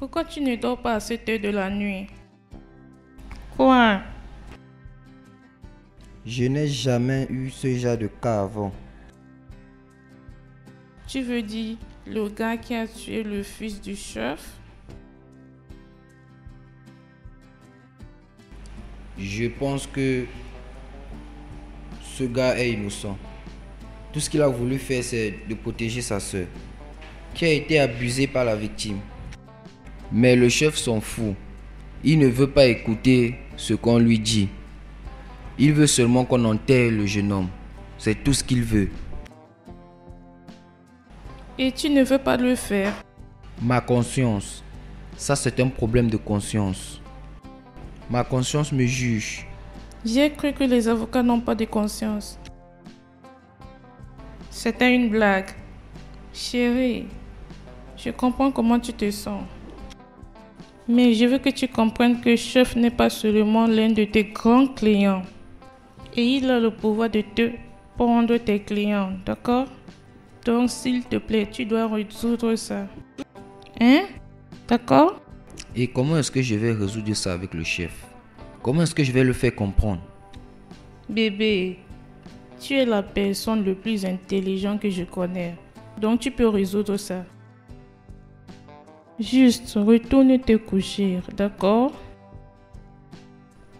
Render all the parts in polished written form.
Pourquoi tu ne dors pas à cette heure de la nuit? Quoi? Je n'ai jamais eu ce genre de cas avant. Tu veux dire le gars qui a tué le fils du chef? Je pense que ce gars est innocent. Tout ce qu'il a voulu faire, c'est de protéger sa sœur, qui a été abusée par la victime. Mais le chef s'en fout. Il ne veut pas écouter ce qu'on lui dit. Il veut seulement qu'on enterre le jeune homme. C'est tout ce qu'il veut. Et tu ne veux pas le faire? Ma conscience, ça c'est un problème de conscience. Ma conscience me juge. J'ai cru que les avocats n'ont pas de conscience. C'était une blague. Chérie, je comprends comment tu te sens. Mais je veux que tu comprennes que chef n'est pas seulement l'un de tes grands clients. Et il a le pouvoir de te prendre tes clients, d'accord? Donc s'il te plaît, tu dois résoudre ça. Hein? D'accord? Et comment est-ce que je vais résoudre ça avec le chef? Comment est-ce que je vais le faire comprendre? Bébé, tu es la personne le plus intelligente que je connais. Donc tu peux résoudre ça. Juste, retourne te coucher, d'accord?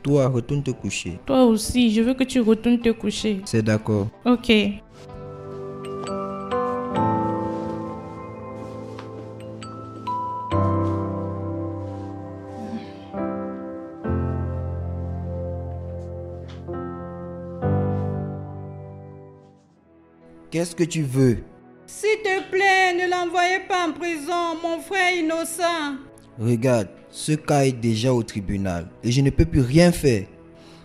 Toi, retourne te coucher. Toi aussi, je veux que tu retournes te coucher. C'est d'accord. Ok. Qu'est-ce que tu veux? S'il te plaît, ne l'envoyez pas en prison, mon frère est innocent. Regarde, ce cas est déjà au tribunal et je ne peux plus rien faire.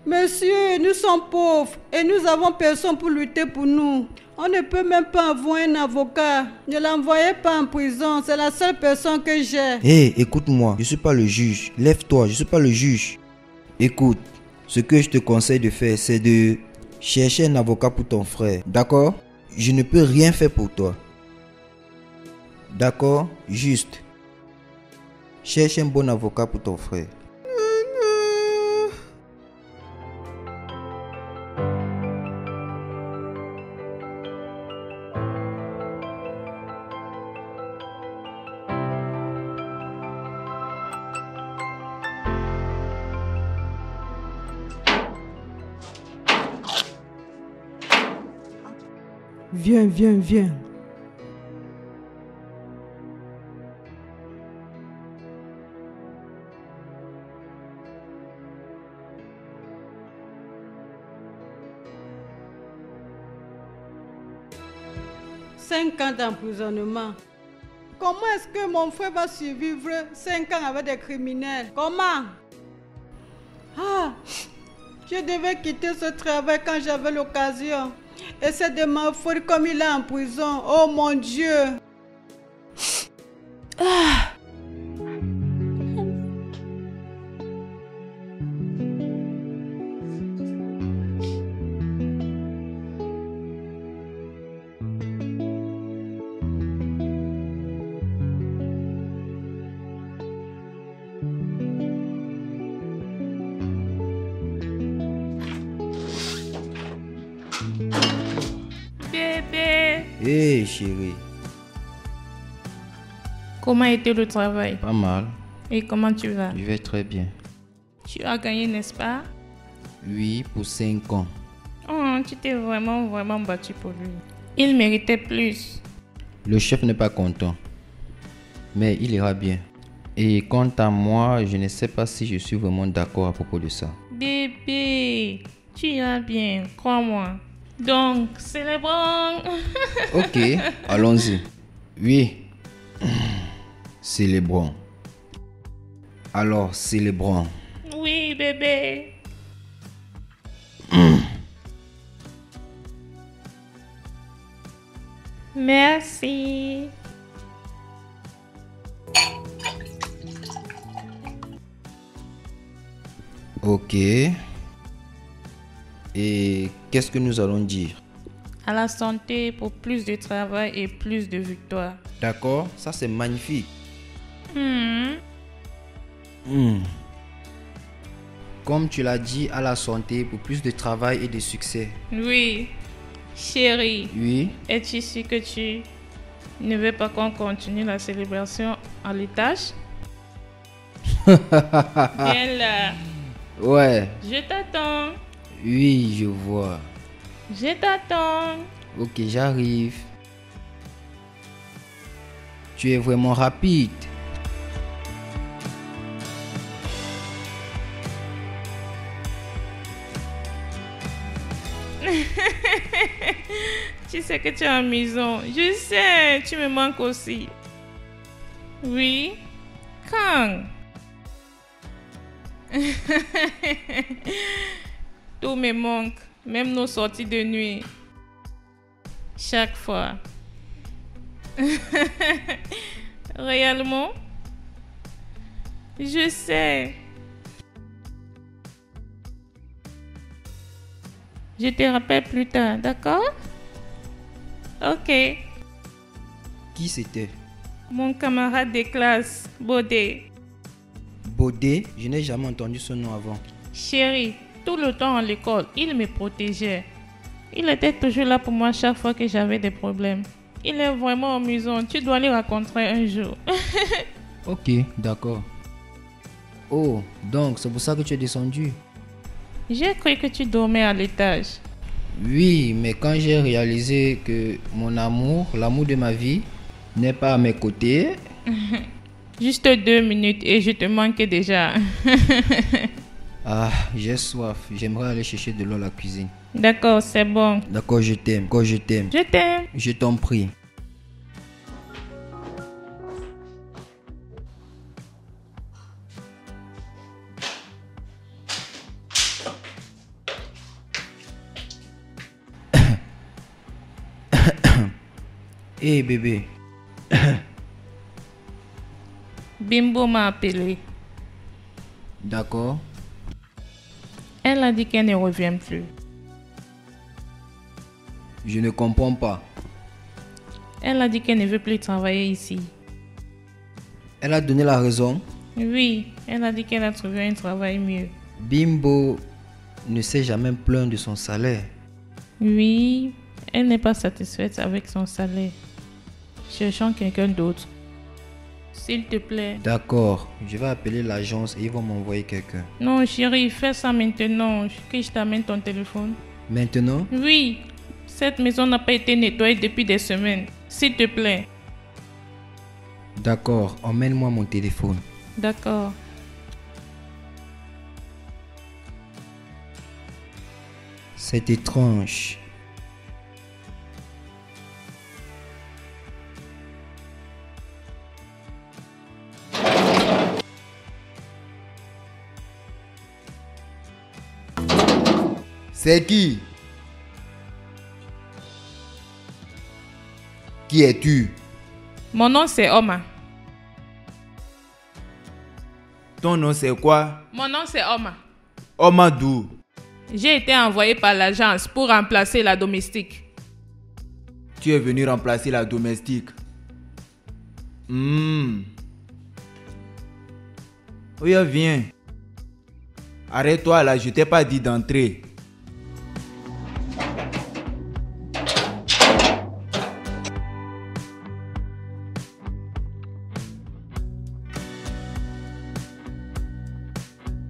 Monsieur, nous sommes pauvres et nous avons personne pour lutter pour nous. On ne peut même pas avoir un avocat. Ne l'envoyez pas en prison, c'est la seule personne que j'ai. Hé, écoute-moi, je ne suis pas le juge. Lève-toi, je ne suis pas le juge. Écoute, ce que je te conseille de faire, c'est de chercher un avocat pour ton frère. D'accord? Je ne peux rien faire pour toi. D'accord? Juste. Cherche un bon avocat pour ton frère. Viens, viens, viens. Cinq ans d'emprisonnement. Comment est-ce que mon frère va survivre 5 ans avec des criminels? Comment? Ah, je devais quitter ce travail quand j'avais l'occasion. Et c'est de ma faute comme il est en prison. Oh mon Dieu! Ah. Bébé, Hé, chérie. comment était le travail? Pas mal. Et comment tu vas? Je vais très bien. Tu as gagné, n'est-ce pas? Oui, pour 5 ans. Oh, tu t'es vraiment battu pour lui. Il méritait plus. Le chef n'est pas content. Mais il ira bien. Et quant à moi, je ne sais pas si je suis vraiment d'accord à propos de ça. Bébé, tu iras bien, crois-moi. Donc, célébrons. Ok, allons-y. Oui. Célébrons. Alors, célébrons. Oui, bébé. Merci. Ok. Et qu'est-ce que nous allons dire? À la santé pour plus de travail et plus de victoires. D'accord, ça c'est magnifique. Hmm. Comme tu l'as dit, à la santé pour plus de travail et de succès. Oui. Chérie, Oui. es-tu sûr que tu ne veux pas qu'on continue la célébration à l'étage? Viens là. Ouais. Je t'attends. Oui, je vois. Je t'attends. Ok, j'arrive. Tu es vraiment rapide. Tu sais que tu es amusant. Je sais, tu me manques aussi. Oui. Quand? Tout me manque, même nos sorties de nuit. Chaque fois. Réellement? Je sais. Je te rappelle plus tard, d'accord? Ok. Qui c'était? Mon camarade de classe, Bodé. Bodé? Je n'ai jamais entendu ce nom avant. Chérie, tout le temps à l'école, il me protégeait. Il était toujours là pour moi chaque fois que j'avais des problèmes. Il est vraiment amusant. Tu dois le rencontrer un jour. Ok, d'accord. Oh, donc c'est pour ça que tu es descendu? J'ai cru que tu dormais à l'étage. Oui, mais quand j'ai réalisé que mon amour, l'amour de ma vie, n'est pas à mes côtés. Juste 2 minutes et je te manquais déjà. Ah, j'ai soif. J'aimerais aller chercher de l'eau à la cuisine. D'accord, c'est bon. D'accord, je t'aime. D'accord, je t'aime. Je t'aime. Je t'en prie. Hé bébé. Bimbo m'a appelé. D'accord. Elle a dit qu'elle ne revient plus. Je ne comprends pas. Elle a dit qu'elle ne veut plus travailler ici. Elle a donné la raison. Oui, elle a dit qu'elle a trouvé un travail mieux. Bimbo ne s'est jamais plaint de son salaire. Oui, elle n'est pas satisfaite avec son salaire. Cherchons quelqu'un d'autre. S'il te plaît. D'accord, je vais appeler l'agence et ils vont m'envoyer quelqu'un. Non, chérie, fais ça maintenant. Que je t'amène ton téléphone. Maintenant? Oui, cette maison n'a pas été nettoyée depuis des semaines. S'il te plaît. D'accord, emmène-moi mon téléphone. D'accord. C'est étrange. C'est qui? Qui es-tu? Mon nom c'est Oma. Ton nom c'est quoi? Mon nom c'est Oma. Omadou. J'ai été envoyé par l'agence pour remplacer la domestique. Tu es venu remplacer la domestique. Oui, viens. Arrête-toi là, je t'ai pas dit d'entrer.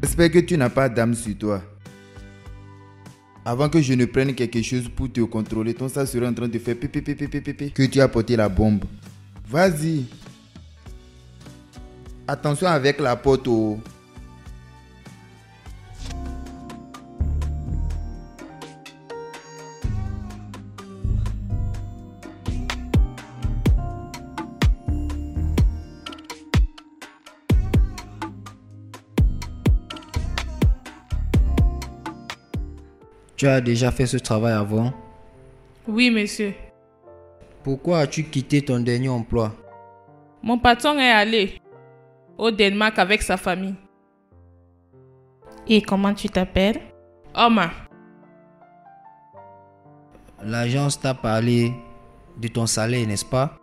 J'espère que tu n'as pas d'âme sur toi. Avant que je ne prenne quelque chose pour te contrôler, ton sang serait en train de faire pipi que tu as porté la bombe. Vas-y. Attention avec la porte. Oh. Tu as déjà fait ce travail avant? Oui, monsieur. Pourquoi as-tu quitté ton dernier emploi? Mon patron est allé au Danemark avec sa famille. Et comment tu t'appelles? Oma. L'agence t'a parlé de ton salaire, n'est-ce pas?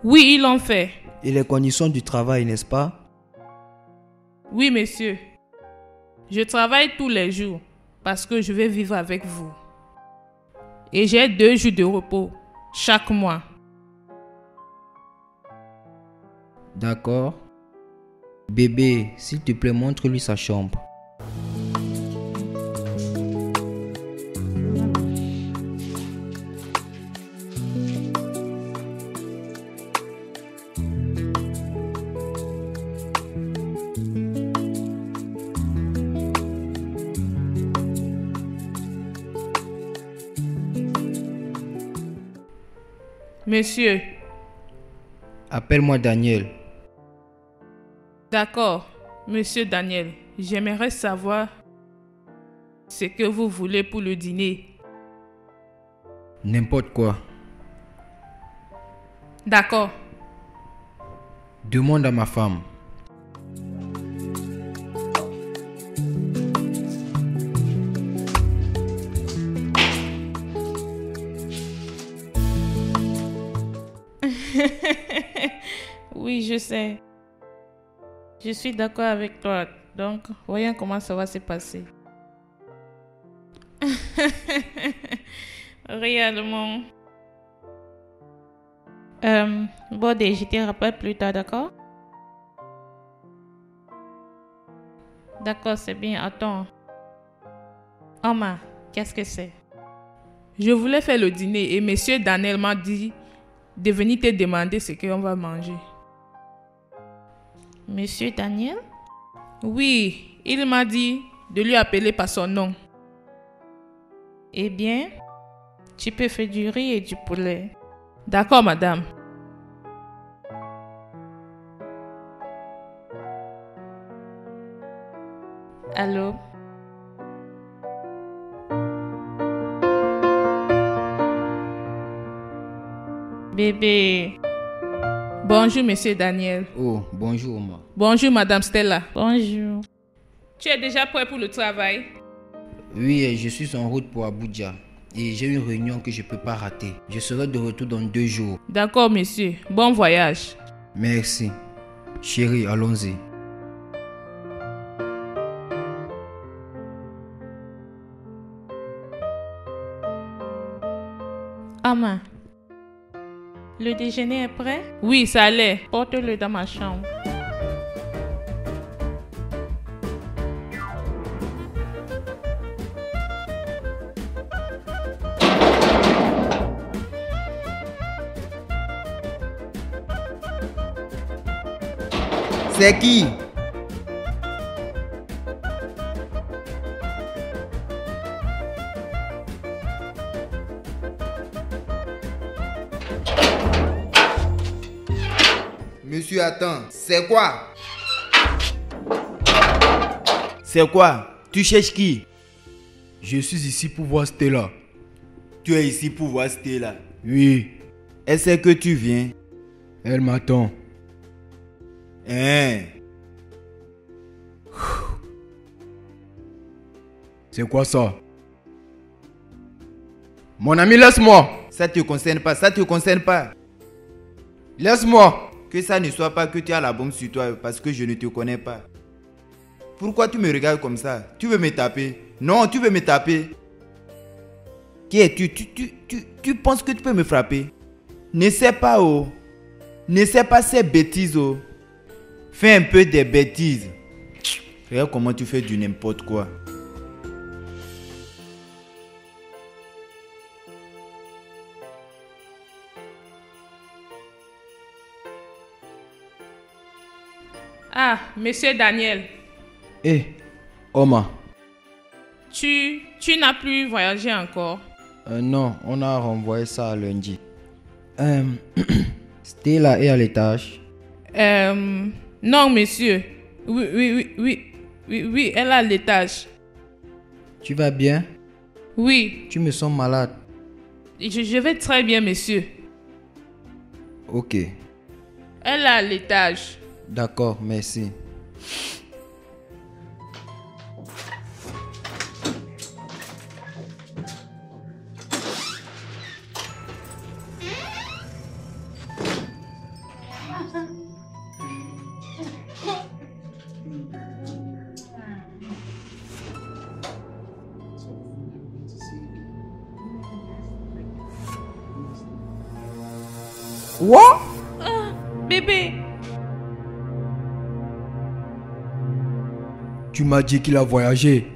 Oui, ils l'ont fait. Et les conditions du travail, n'est-ce pas? Oui, monsieur. Je travaille tous les jours parce que je vais vivre avec vous. Et j'ai 2 jours de repos chaque mois. D'accord. Bébé, s'il te plaît, montre-lui sa chambre. Monsieur. Appelle-moi Daniel. D'accord, monsieur Daniel. J'aimerais savoir ce que vous voulez pour le dîner. N'importe quoi. D'accord. Demande à ma femme. Oui, je sais. Je suis d'accord avec toi. Donc, voyons comment ça va se passer. Réellement. Bodé, je te rappelle plus tard, d'accord? D'accord, c'est bien. Attends. Oma, qu'est-ce que c'est? Je voulais faire le dîner et monsieur Daniel m'a dit de venir te demander ce qu'on va manger. Monsieur Daniel? Oui, il m'a dit de lui appeler par son nom. Eh bien, tu peux faire du riz et du poulet. D'accord, madame. Allô? Bébé. Bonjour, monsieur Daniel. Oh, bonjour, Oma. Bonjour, madame Stella. Bonjour. Tu es déjà prêt pour le travail? Oui, je suis en route pour Abuja. Et j'ai une réunion que je ne peux pas rater. Je serai de retour dans 2 jours. D'accord, monsieur. Bon voyage. Merci. Chérie, allons-y. Ama, le déjeuner est prêt? Oui, ça allait. Porte-le dans ma chambre. C'est qui? Monsieur, attends, c'est quoi? C'est quoi? Tu cherches qui? Je suis ici pour voir Stella. Tu es ici pour voir Stella. Oui, Elle sait que tu viens. elle m'attend. Hein? C'est quoi ça? Mon ami, laisse-moi. Ça te concerne pas, ça te concerne pas. Laisse-moi. Que ça ne soit pas que tu as la bombe sur toi parce que je ne te connais pas. Pourquoi tu me regardes comme ça? Tu veux me taper? Non, tu veux me taper. Qui es-tu? Tu penses que tu peux me frapper? Ne sais pas, oh. Ne sais pas ces bêtises, oh. Fais un peu des bêtises. Regarde comment tu fais du n'importe quoi. Ah, monsieur Daniel. Hé, Oma. Tu n'as plus voyagé encore? Non, on a renvoyé ça à lundi. Stella est à l'étage. Non, monsieur. Oui, elle est à l'étage. Tu vas bien? Oui, Tu me sens malade. je vais très bien, monsieur. Ok, Elle est à l'étage. d'accord, merci. Quoi? Bébé, Tu m'as dit qu'il a voyagé.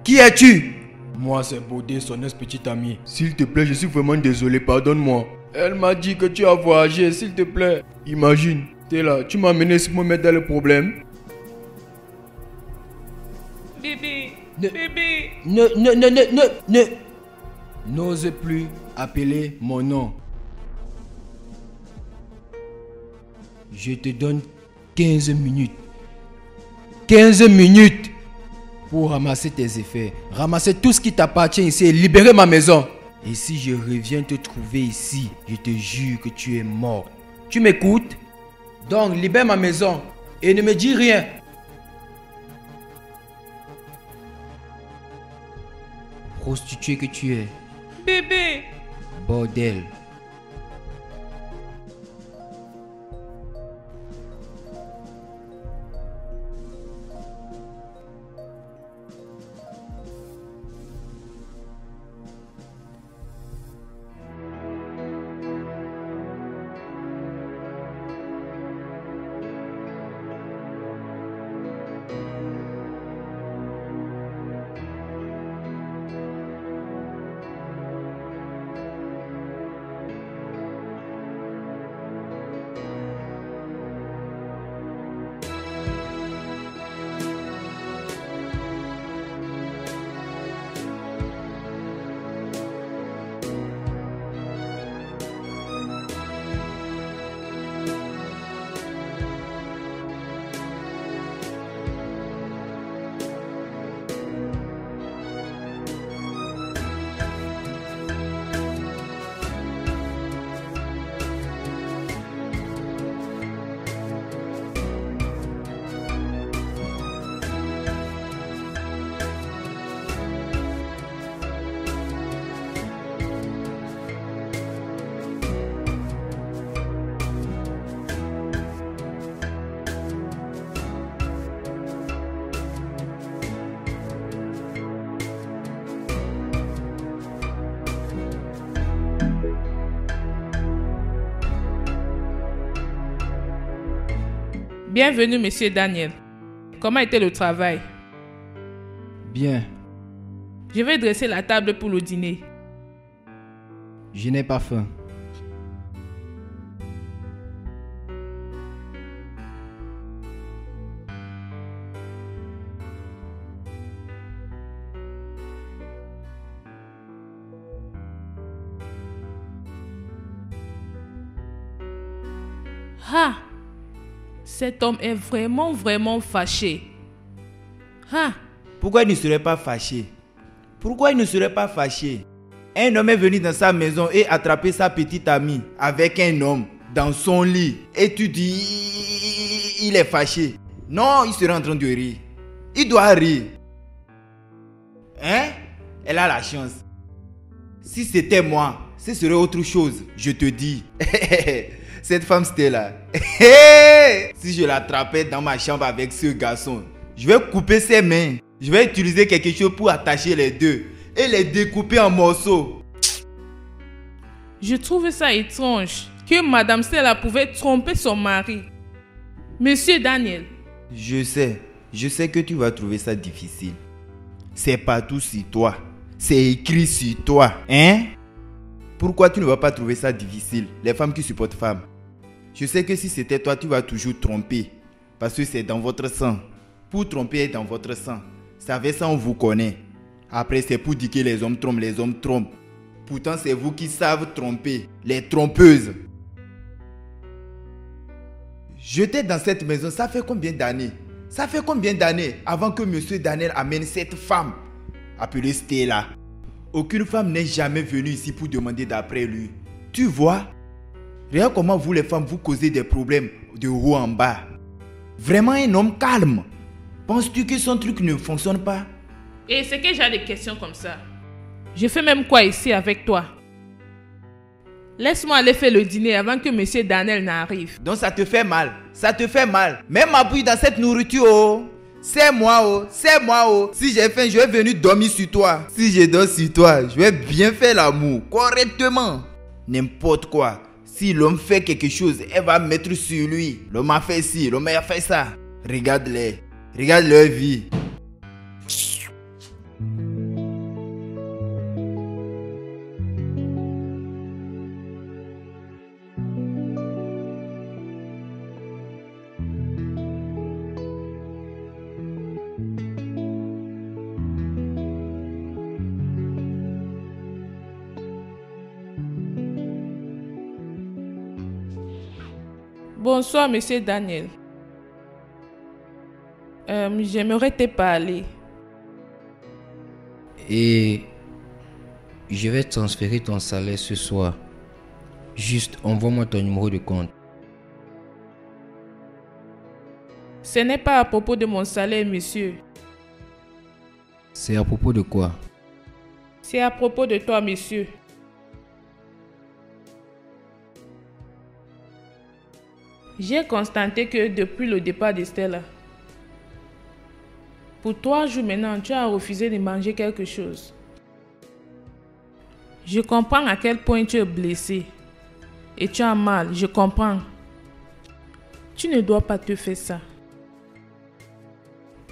Qui es-tu? Moi, c'est Bodé, son ex-petite amie. S'il te plaît, je suis vraiment désolé, pardonne-moi. Elle m'a dit que tu as voyagé, s'il te plaît. Imagine, t'es là, tu m'as amené pour me mettre dans le problème. bébé, Ne- bébé. N'ose plus appeler mon nom. Je te donne 15 minutes. 15 minutes pour ramasser tes effets. Ramasser tout ce qui t'appartient ici et libérer ma maison. Et si je reviens te trouver ici, je te jure que tu es mort. Tu m'écoutes? Donc libère ma maison et ne me dis rien. Prostituée que tu es. Bébé, Bordel. bienvenue, monsieur Daniel. Comment était le travail? Bien, Je vais dresser la table pour le dîner. je n'ai pas faim. Ah, cet homme est vraiment fâché. Ah, Pourquoi il ne serait pas fâché? Pourquoi il ne serait pas fâché? Un homme est venu dans sa maison et attrapé sa petite amie avec un homme dans son lit. Et tu dis, il est fâché. Non, il serait en train de rire. Il doit rire. Hein? Elle a la chance. Si c'était moi, ce serait autre chose, je te dis. Cette femme c'était là. Si je l'attrapais dans ma chambre avec ce garçon, je vais couper ses mains. Je vais utiliser quelque chose pour attacher les deux et les découper en morceaux. je trouve ça étrange que Madame Stella pouvait tromper son mari. Monsieur Daniel, Je sais que tu vas trouver ça difficile. C'est partout sur toi. C'est écrit sur toi. Hein? Pourquoi tu ne vas pas trouver ça difficile? Les femmes qui supportent femmes. Je sais que si c'était toi, tu vas toujours tromper. Parce que c'est dans votre sang. Pour tromper est dans votre sang. C'est avec ça on vous connaît. Après c'est pour dire que les hommes trompent. Pourtant c'est vous qui savez tromper. Les trompeuses. J'étais dans cette maison, ça fait combien d'années? Ça fait combien d'années avant que monsieur Daniel amène cette femme appelée Stella? Aucune femme n'est jamais venue ici pour demander d'après lui. Tu vois? Regarde comment vous les femmes vous causez des problèmes de haut en bas. Vraiment un homme calme. Penses-tu que son truc ne fonctionne pas? et c'est que j'ai des questions comme ça. Je fais même quoi ici avec toi? Laisse-moi aller faire le dîner avant que monsieur Daniel n'arrive. Donc ça te fait mal. Ça te fait mal. Même m'appuie dans cette nourriture, oh. C'est moi, oh. C'est moi, oh. Si j'ai faim, je vais venir dormir sur toi. Si je dors sur toi, je vais bien faire l'amour. Correctement. N'importe quoi. Si l'homme fait quelque chose, elle va mettre sur lui. L'homme a fait ci, l'homme a fait ça. Regarde-les. Regarde leur vie. Bonsoir, monsieur Daniel. J'aimerais te parler. Et je vais transférer ton salaire ce soir. Juste envoie-moi ton numéro de compte. Ce n'est pas à propos de mon salaire, monsieur. C'est à propos de quoi? C'est à propos de toi, monsieur. J'ai constaté que depuis le départ de Stella, pour 3 jours maintenant, tu as refusé de manger quelque chose. Je comprends à quel point tu es blessé et tu as mal, je comprends. Tu ne dois pas te faire ça.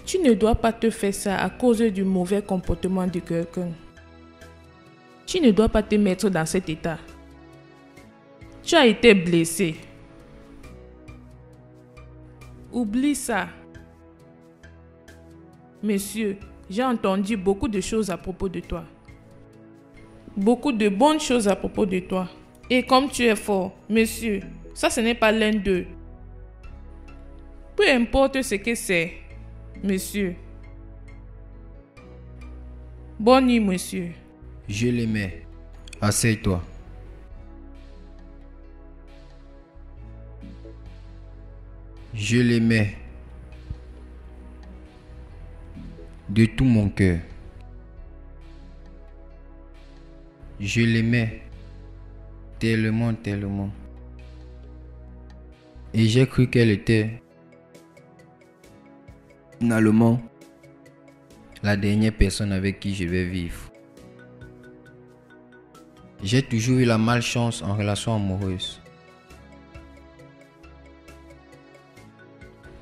Tu ne dois pas te faire ça à cause du mauvais comportement de quelqu'un. Tu ne dois pas te mettre dans cet état. Tu as été blessé. Oublie ça. Monsieur, j'ai entendu beaucoup de choses à propos de toi. Beaucoup de bonnes choses à propos de toi. Et comme tu es fort, monsieur, ça ce n'est pas l'un d'eux. Peu importe ce que c'est, monsieur. Bonne nuit, monsieur. Je l'aimais. Assieds-toi. Je l'aimais de tout mon cœur. Je l'aimais tellement, tellement. Et j'ai cru qu'elle était finalement la dernière personne avec qui je vais vivre. J'ai toujours eu la malchance en relation amoureuse.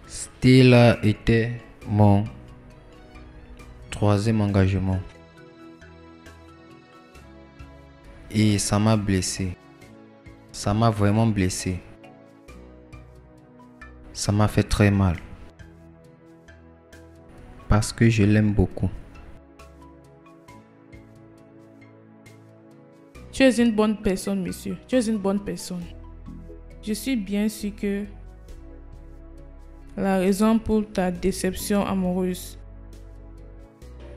Stella était mon 3e engagement. Et ça m'a blessé. Ça m'a vraiment blessé. Ça m'a fait très mal. Parce que je l'aime beaucoup. Tu es une bonne personne, monsieur. Tu es une bonne personne. Je suis bien sûr que la raison pour ta déception amoureuse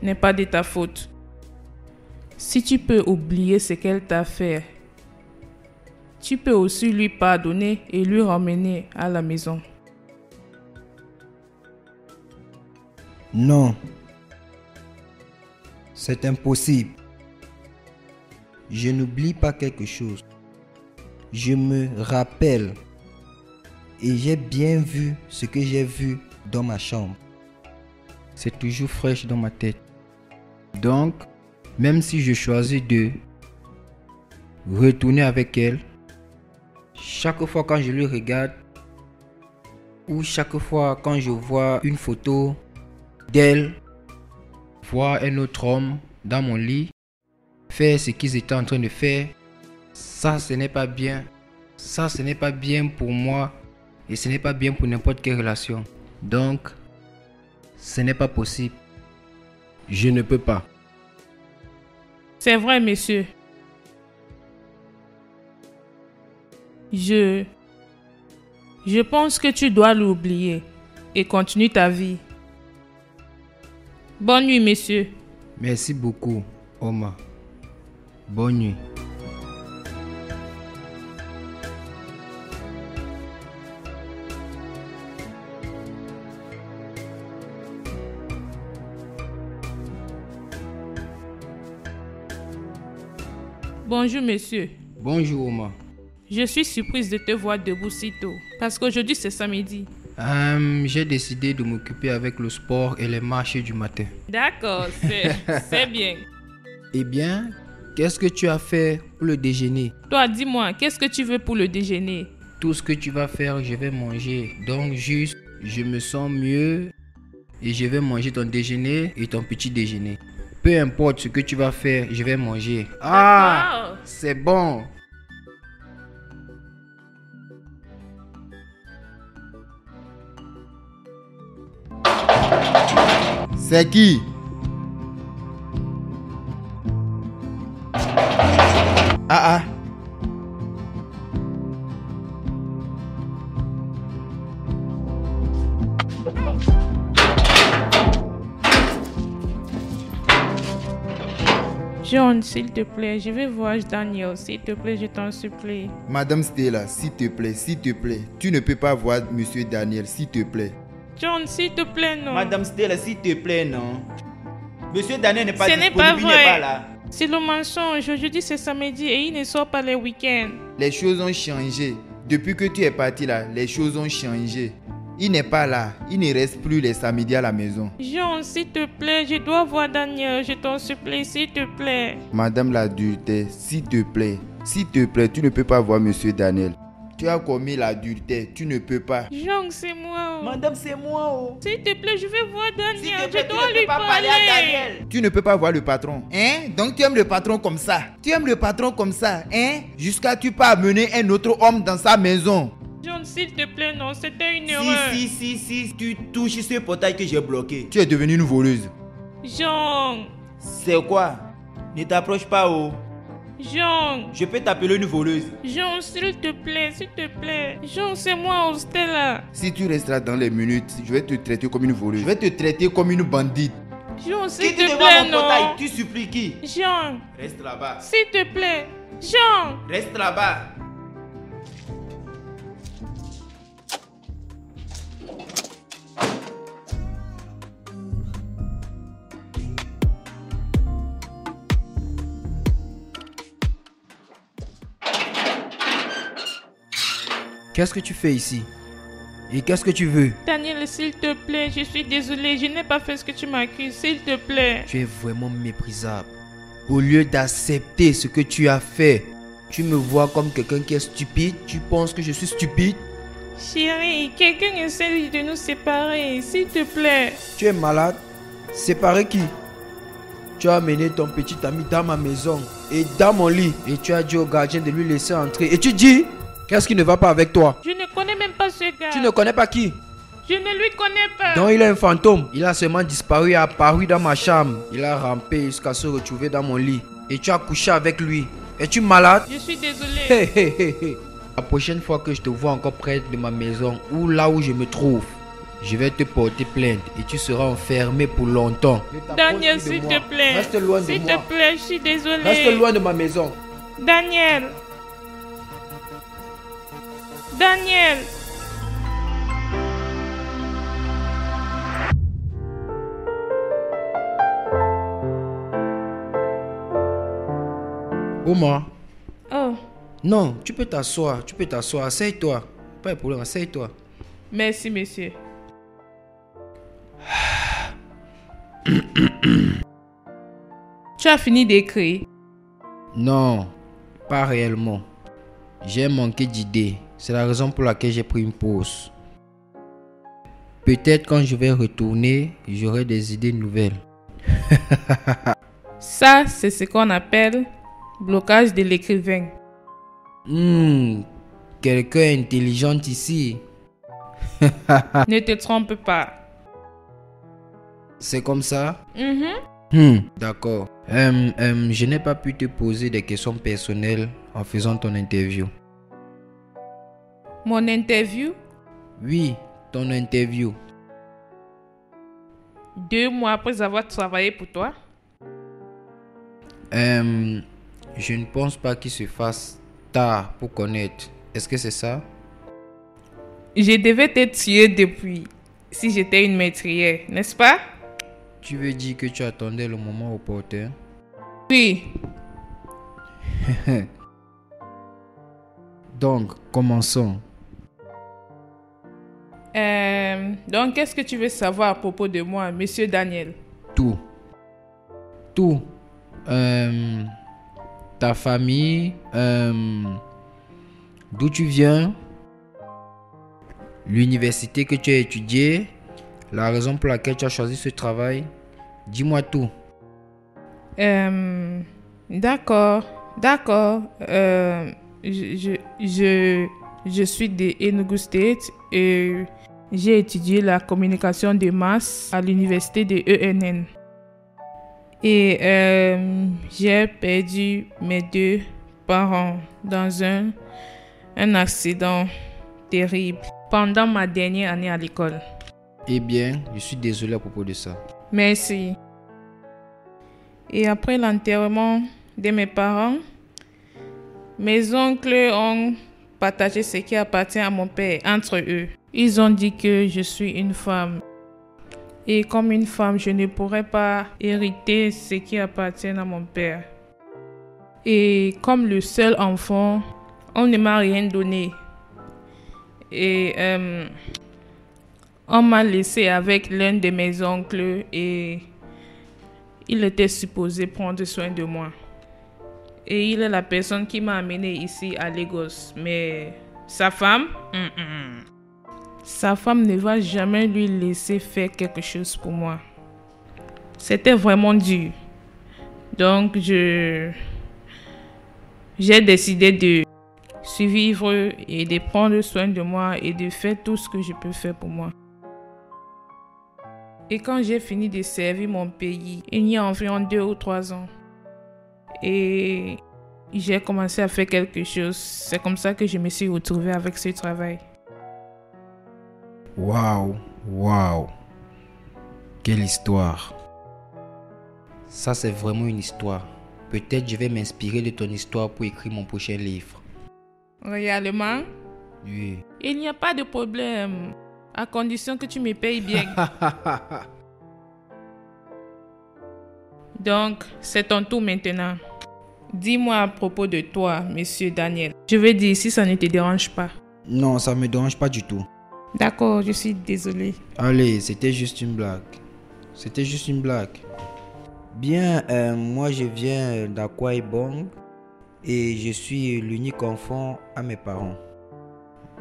n'est pas de ta faute. Si tu peux oublier ce qu'elle t'a fait, tu peux aussi lui pardonner et lui ramener à la maison. Non. C'est impossible. Je n'oublie pas quelque chose. Je me rappelle. Et j'ai bien vu ce que j'ai vu dans ma chambre. C'est toujours fraîche dans ma tête. Donc, même si je choisis de retourner avec elle, chaque fois quand je le regarde, ou chaque fois quand je vois une photo d'elle, voir un autre homme dans mon lit, faire ce qu'ils étaient en train de faire, ça ce n'est pas bien. Ça ce n'est pas bien pour moi. Et ce n'est pas bien pour n'importe quelle relation. Donc, ce n'est pas possible. Je ne peux pas. C'est vrai, monsieur. Je pense que tu dois l'oublier et continuer ta vie. Bonne nuit, monsieur. Merci beaucoup, Omar. Bonne nuit. Bonjour, monsieur. Bonjour, Omar. Je suis surprise de te voir debout si tôt, parce qu'aujourd'hui c'est samedi. J'ai décidé de m'occuper avec le sport et les marches du matin. D'accord, c'est bien. Eh bien, qu'est-ce que tu as fait pour le déjeuner? Toi, dis-moi, qu'est-ce que tu veux pour le déjeuner? Tout ce que tu vas faire, je vais manger. Donc juste, je me sens mieux et je vais manger ton déjeuner et ton petit déjeuner. Peu importe ce que tu vas faire, je vais manger. Ah, D'accord. c'est bon. C'est qui? Ah ah. John, s'il te plaît, je vais voir Daniel. S'il te plaît, je t'en supplie. Madame Stella, s'il te plaît, tu ne peux pas voir Monsieur Daniel, s'il te plaît. John, s'il te plaît, non. Madame Stella, s'il te plaît, non. Monsieur Daniel n'est pas Ce n'est disponible, pas il n'est vrai. pas là. C'est le mensonge. Aujourd'hui, c'est samedi et il ne sort pas les week-ends. Les choses ont changé. Depuis que tu es parti là, les choses ont changé. Il n'est pas là. Il ne reste plus les samedis à la maison. John, s'il te plaît, je dois voir Daniel. Je t'en supplie, s'il te plaît. Madame l'adultère, s'il te plaît, tu ne peux pas voir Monsieur Daniel. Tu as commis l'adultère, tu ne peux pas. John, c'est moi. Madame, c'est moi. Oh. S'il te plaît, je vais voir Daniel. S'il te plaît, Je tu dois ne peux lui pas parler à parler. Daniel. Tu ne peux pas voir le patron. Hein? Donc tu aimes le patron comme ça. Tu aimes le patron comme ça, hein? Jusqu'à tu peux amener un autre homme dans sa maison. John, s'il te plaît, non, c'était une erreur. Si, tu touches ce portail que j'ai bloqué. Tu es devenue une voleuse. John, C'est quoi? Ne t'approche pas, oh. John, Je peux t'appeler une voleuse. John, s'il te plaît, s'il te plaît. John, c'est moi, Stella. Si tu resteras dans les minutes, je vais te traiter comme une voleuse. Je vais te traiter comme une bandite. John, s'il Quitte te devant plaît, mon portail, non. tu supplies qui? John, Reste là-bas. s'il te plaît. John. Reste là-bas. Qu'est-ce que tu fais ici? Et qu'est-ce que tu veux? Daniel, s'il te plaît, je suis désolée. Je n'ai pas fait ce que tu m'accuses. S'il te plaît. Tu es vraiment méprisable. Au lieu d'accepter ce que tu as fait, tu me vois comme quelqu'un qui est stupide. Tu penses que je suis stupide? Chérie, quelqu'un essaie de nous séparer. S'il te plaît. Tu es malade? Séparer qui? Tu as amené ton petit ami dans ma maison et dans mon lit. Et tu as dit au gardien de lui laisser entrer. Et tu dis, qu'est-ce qui ne va pas avec toi? Je ne connais même pas ce gars. Tu ne connais pas qui? Je ne lui connais pas. Donc il est un fantôme. Il a seulement disparu et apparu dans ma chambre. Il a rampé jusqu'à se retrouver dans mon lit. Et tu as couché avec lui. Es-tu malade? Je suis désolée. Hé hé hé hé. La prochaine fois que je te vois encore près de ma maison ou là où je me trouve, je vais te porter plainte et tu seras enfermé pour longtemps. Daniel, s'il te plaît. Reste loin de S'il moi. te plaît, je suis désolée. Reste loin de ma maison. Daniel. Daniel. Omar. Oh, Non, tu peux t'asseoir. Assieds-toi. Pas de problème, assieds-toi. merci, monsieur. Tu as fini d'écrire. Non, pas réellement. J'ai manqué d'idées. C'est la raison pour laquelle j'ai pris une pause. Peut-être quand je vais retourner, j'aurai des idées nouvelles. Ça, c'est ce qu'on appelle blocage de l'écrivain. Quelqu'un intelligent ici. Ne te trompe pas. C'est comme ça? Mhm. D'accord. Je n'ai pas pu te poser des questions personnelles en faisant ton interview. Mon interview, Oui, ton interview. 2 mois après avoir travaillé pour toi. Je ne pense pas qu'il se fasse tard pour connaître. Est-ce que c'est ça? Je devais te tuer depuis, si j'étais une maîtrière, n'est-ce pas? Tu veux dire que tu attendais le moment opportun? Oui. Donc, commençons. Donc, qu'est-ce que tu veux savoir à propos de moi, monsieur Daniel? Tout. ta famille, d'où tu viens, l'université que tu as étudiée, la raison pour laquelle tu as choisi ce travail. Dis-moi tout. D'accord. Je suis de Enugu State et j'ai étudié la communication de masse à l'université de ENN. Et j'ai perdu mes 2 parents dans un accident terrible pendant ma dernière année à l'école. Eh bien, je suis désolé à propos de ça. Merci. Et après l'enterrement de mes parents, mes oncles ont partagé ce qui appartient à mon père entre eux. Ils ont dit que je suis une femme. Et comme une femme, je ne pourrais pas hériter ce qui appartient à mon père. Et comme le seul enfant, on ne m'a rien donné. Et on m'a laissé avec l'un de mes oncles et il était supposé prendre soin de moi. Et il est la personne qui m'a amené ici à Lagos. Mais sa femme, sa femme ne va jamais lui laisser faire quelque chose pour moi. C'était vraiment dur. Donc j'ai décidé de survivre et de prendre soin de moi et de faire tout ce que je peux faire pour moi. Et quand j'ai fini de servir mon pays, il y a environ 2 ou 3 ans, et j'ai commencé à faire quelque chose. C'est comme ça que je me suis retrouvée avec ce travail. Waouh. Quelle histoire. Ça, c'est vraiment une histoire. Peut-être je vais m'inspirer de ton histoire pour écrire mon prochain livre. Réellement? Oui. Il n'y a pas de problème, à condition que tu me payes bien. Donc, c'est ton tour maintenant. Dis-moi à propos de toi, monsieur Daniel. Je veux dire, si ça ne te dérange pas. Non, ça me dérange pas du tout. D'accord, je suis désolée. Allez, c'était juste une blague. Bien, moi je viens d'Akwa Ibom et je suis l'unique enfant à mes parents.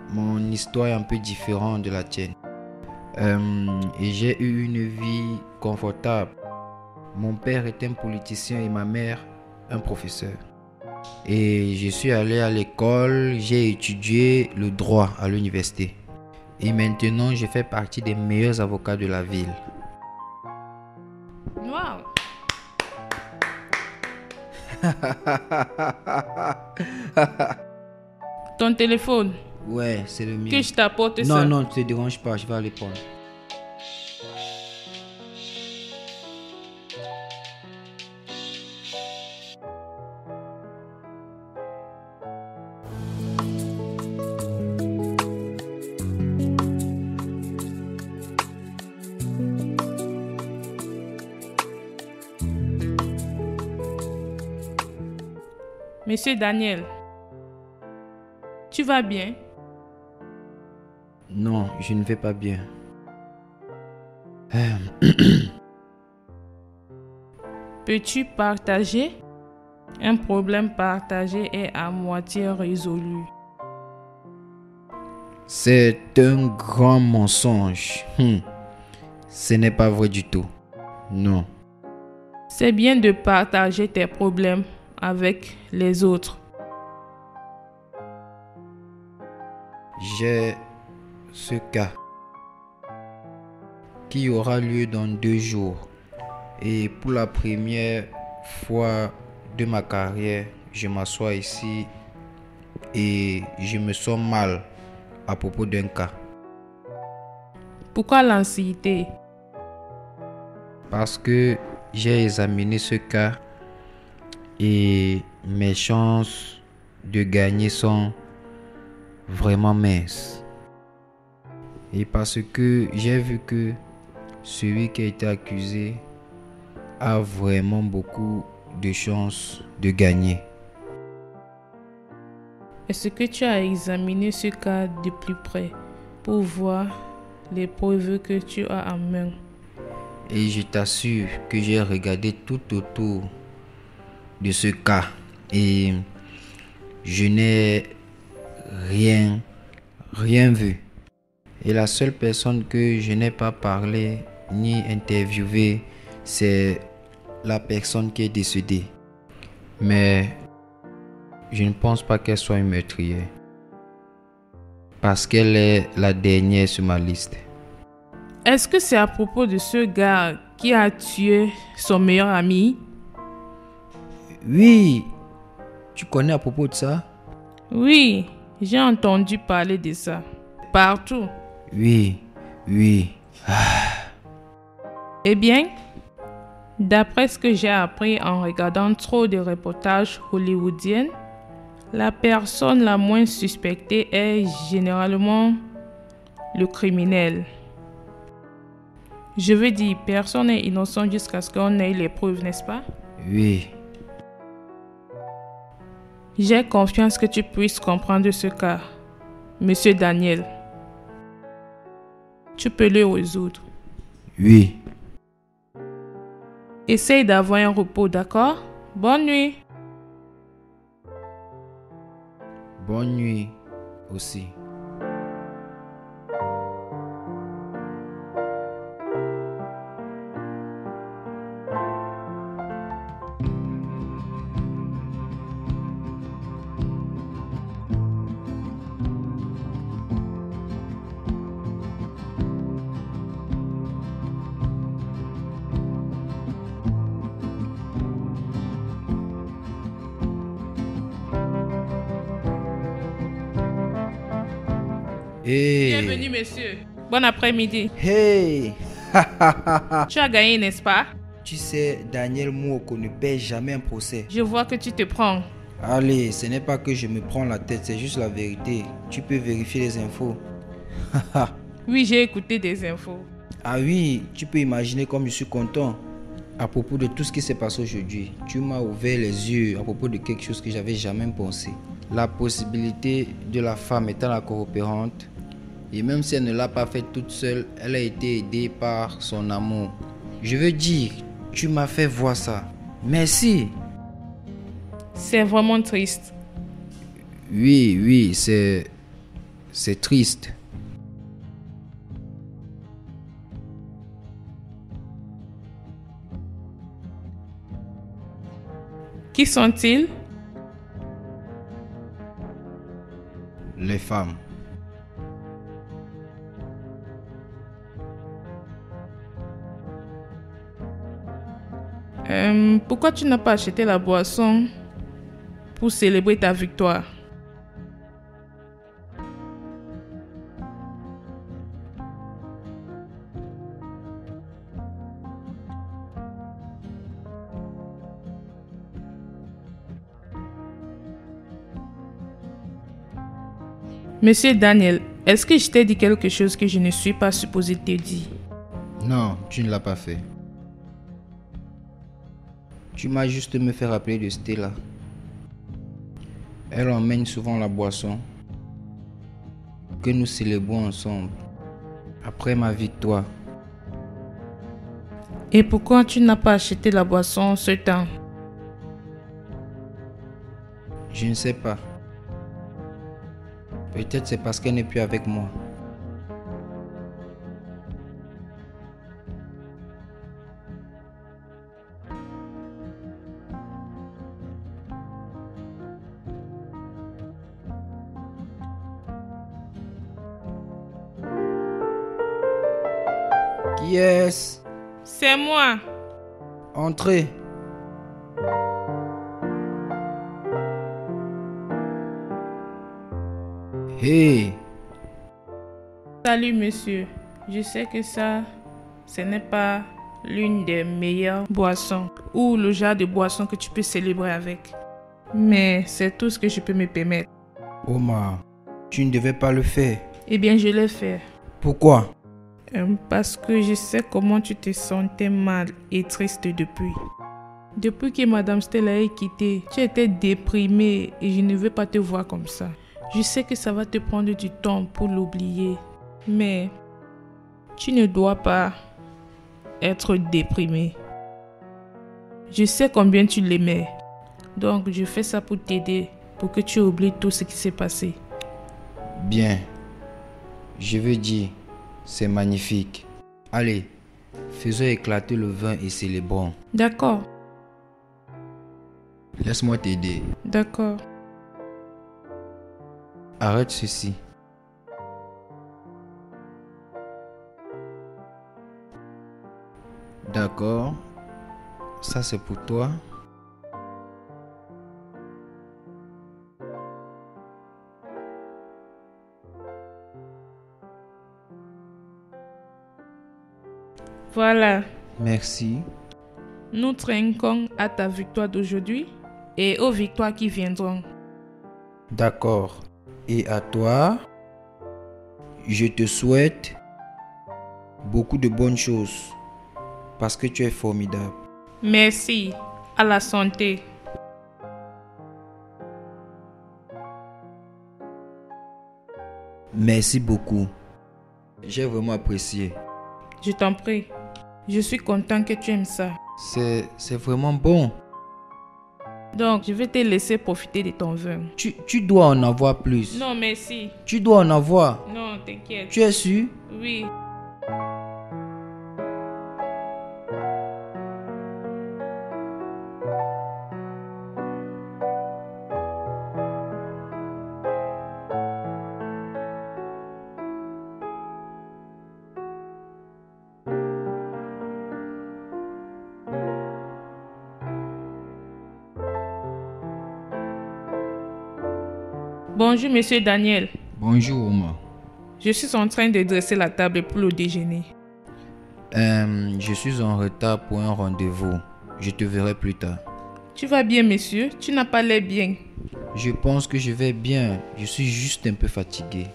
Mon histoire est un peu différente de la tienne. Et j'ai eu une vie confortable. Mon père est un politicien et ma mère un professeur. Et je suis allé à l'école, j'ai étudié le droit à l'université. Et maintenant, je fais partie des meilleurs avocats de la ville. Wow. Ton téléphone? Ouais, c'est le mien. Que je t'apporte ça? Non, ne te dérange pas, je vais aller prendre. Monsieur Daniel, tu vas bien? Non, je ne vais pas bien. Peux-tu partager? Un problème partagé est à moitié résolu. C'est un grand mensonge. Ce n'est pas vrai du tout. Non. C'est bien de partager tes problèmes avec les autres. J'ai ce cas qui aura lieu dans 2 jours. Et pour la première fois de ma carrière, je m'assois ici et je me sens mal à propos d'un cas. Pourquoi l'anxiété? Parce que j'ai examiné ce cas et mes chances de gagner sont vraiment minces. Et parce que j'ai vu que celui qui a été accusé a vraiment beaucoup de chances de gagner. Est-ce que tu as examiné ce cas de plus près pour voir les preuves que tu as en main? Et je t'assure que j'ai regardé tout autour de ce cas et je n'ai rien vu. Et la seule personne que je n'ai pas parlé ni interviewé, c'est la personne qui est décédée. Mais je ne pense pas qu'elle soit une meurtrière, parce qu'elle est la dernière sur ma liste. Est-ce que c'est à propos de ce gars qui a tué son meilleur ami? Oui, tu connais à propos de ça? Oui, j'ai entendu parler de ça. Partout. Oui. Eh bien, d'après ce que j'ai appris en regardant trop de reportages hollywoodiens, la personne la moins suspectée est généralement le criminel. Je veux dire, personne n'est innocent jusqu'à ce qu'on ait les preuves, n'est-ce pas? Oui. J'ai confiance que tu puisses comprendre ce cas, Monsieur Daniel. Tu peux le résoudre. Oui. Essaye d'avoir un repos, d'accord? Bonne nuit. Bonne nuit aussi. Hey. Bienvenue, monsieur. Bon après-midi. Hey. Tu as gagné, n'est-ce pas? Tu sais, Daniel Mwoko ne perd jamais un procès. Je vois que tu te prends. Allez, ce n'est pas que je me prends la tête, c'est juste la vérité. Tu peux vérifier les infos. Oui, j'ai écouté des infos. Ah oui, tu peux imaginer comme je suis content à propos de tout ce qui s'est passé aujourd'hui. Tu m'as ouvert les yeux à propos de quelque chose que j'avais jamais pensé. La possibilité de la femme étant la coopérante, et même si elle ne l'a pas fait toute seule, elle a été aidée par son amour. Je veux dire, tu m'as fait voir ça. Merci. C'est vraiment triste. Oui, c'est triste. Qui sont-ils? Les femmes. Pourquoi tu n'as pas acheté la boisson pour célébrer ta victoire? Monsieur Daniel, est-ce que je t'ai dit quelque chose que je ne suis pas supposé te dire? Non, tu ne l'as pas fait. Tu m'as juste me fait rappeler de Stella. Elle emmène souvent la boisson que nous célébrons ensemble après ma victoire. Et pourquoi tu n'as pas acheté la boisson ce temps? Je ne sais pas. Peut-être c'est parce qu'elle n'est plus avec moi. Qui est-ce? C'est moi. Entrez. Hey. Salut monsieur. Je sais que ça, ce n'est pas l'une des meilleures boissons ou le genre de boisson que tu peux célébrer avec. Mais c'est tout ce que je peux me permettre. Omar, tu ne devais pas le faire. Eh bien, je l'ai fait. Pourquoi? Parce que je sais comment tu te sentais mal et triste depuis. Depuis que Madame Stella est quittée, tu étais déprimée et je ne veux pas te voir comme ça. Je sais que ça va te prendre du temps pour l'oublier, mais tu ne dois pas être déprimée. Je sais combien tu l'aimais. Donc, je fais ça pour t'aider, pour que tu oublies tout ce qui s'est passé. Bien. Je veux dire, c'est magnifique. Allez, faisons éclater le vin et célébrons. D'accord, Laisse-moi t'aider. d'accord. Arrête ceci. D'accord. Ça c'est pour toi. Voilà, Merci. nous trinquons à ta victoire d'aujourd'hui et aux victoires qui viendront. D'accord. Et à toi, je te souhaite beaucoup de bonnes choses parce que tu es formidable. Merci, à la santé. Merci beaucoup. J'ai vraiment apprécié. Je t'en prie. Je suis content que tu aimes ça. C'est vraiment bon. Donc, je vais te laisser profiter de ton vin. Tu dois en avoir plus. Non, merci. Tu dois en avoir. Non, t'inquiète. Tu es sûr? Oui. Bonjour, monsieur Daniel. Bonjour, Omar. Je suis en train de dresser la table pour le déjeuner. Je suis en retard pour un rendez-vous. Je te verrai plus tard. Tu vas bien, monsieur? Tu n'as pas l'air bien. Je pense que je vais bien. Je suis juste un peu fatigué.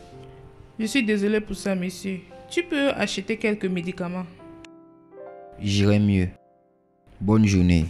Je suis désolé pour ça, monsieur. Tu peux acheter quelques médicaments. J'irai mieux. Bonne journée.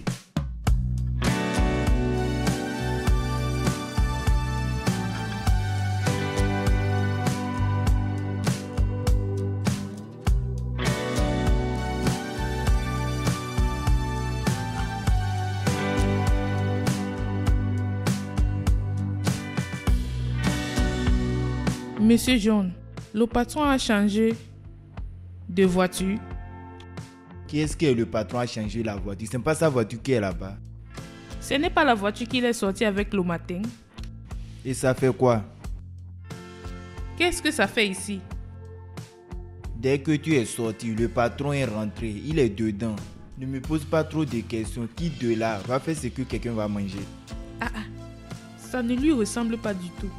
Monsieur John, le patron a changé de voiture. Qui est-ce que le patron a changé la voiture? C'est pas sa voiture qui est là-bas. Ce n'est pas la voiture qu'il est sorti avec le matin. Et ça fait quoi? Qu'est-ce que ça fait ici? Dès que tu es sorti, le patron est rentré. Il est dedans. Ne me pose pas trop de questions. Qui de là va faire ce que quelqu'un va manger? Ça ne lui ressemble pas du tout.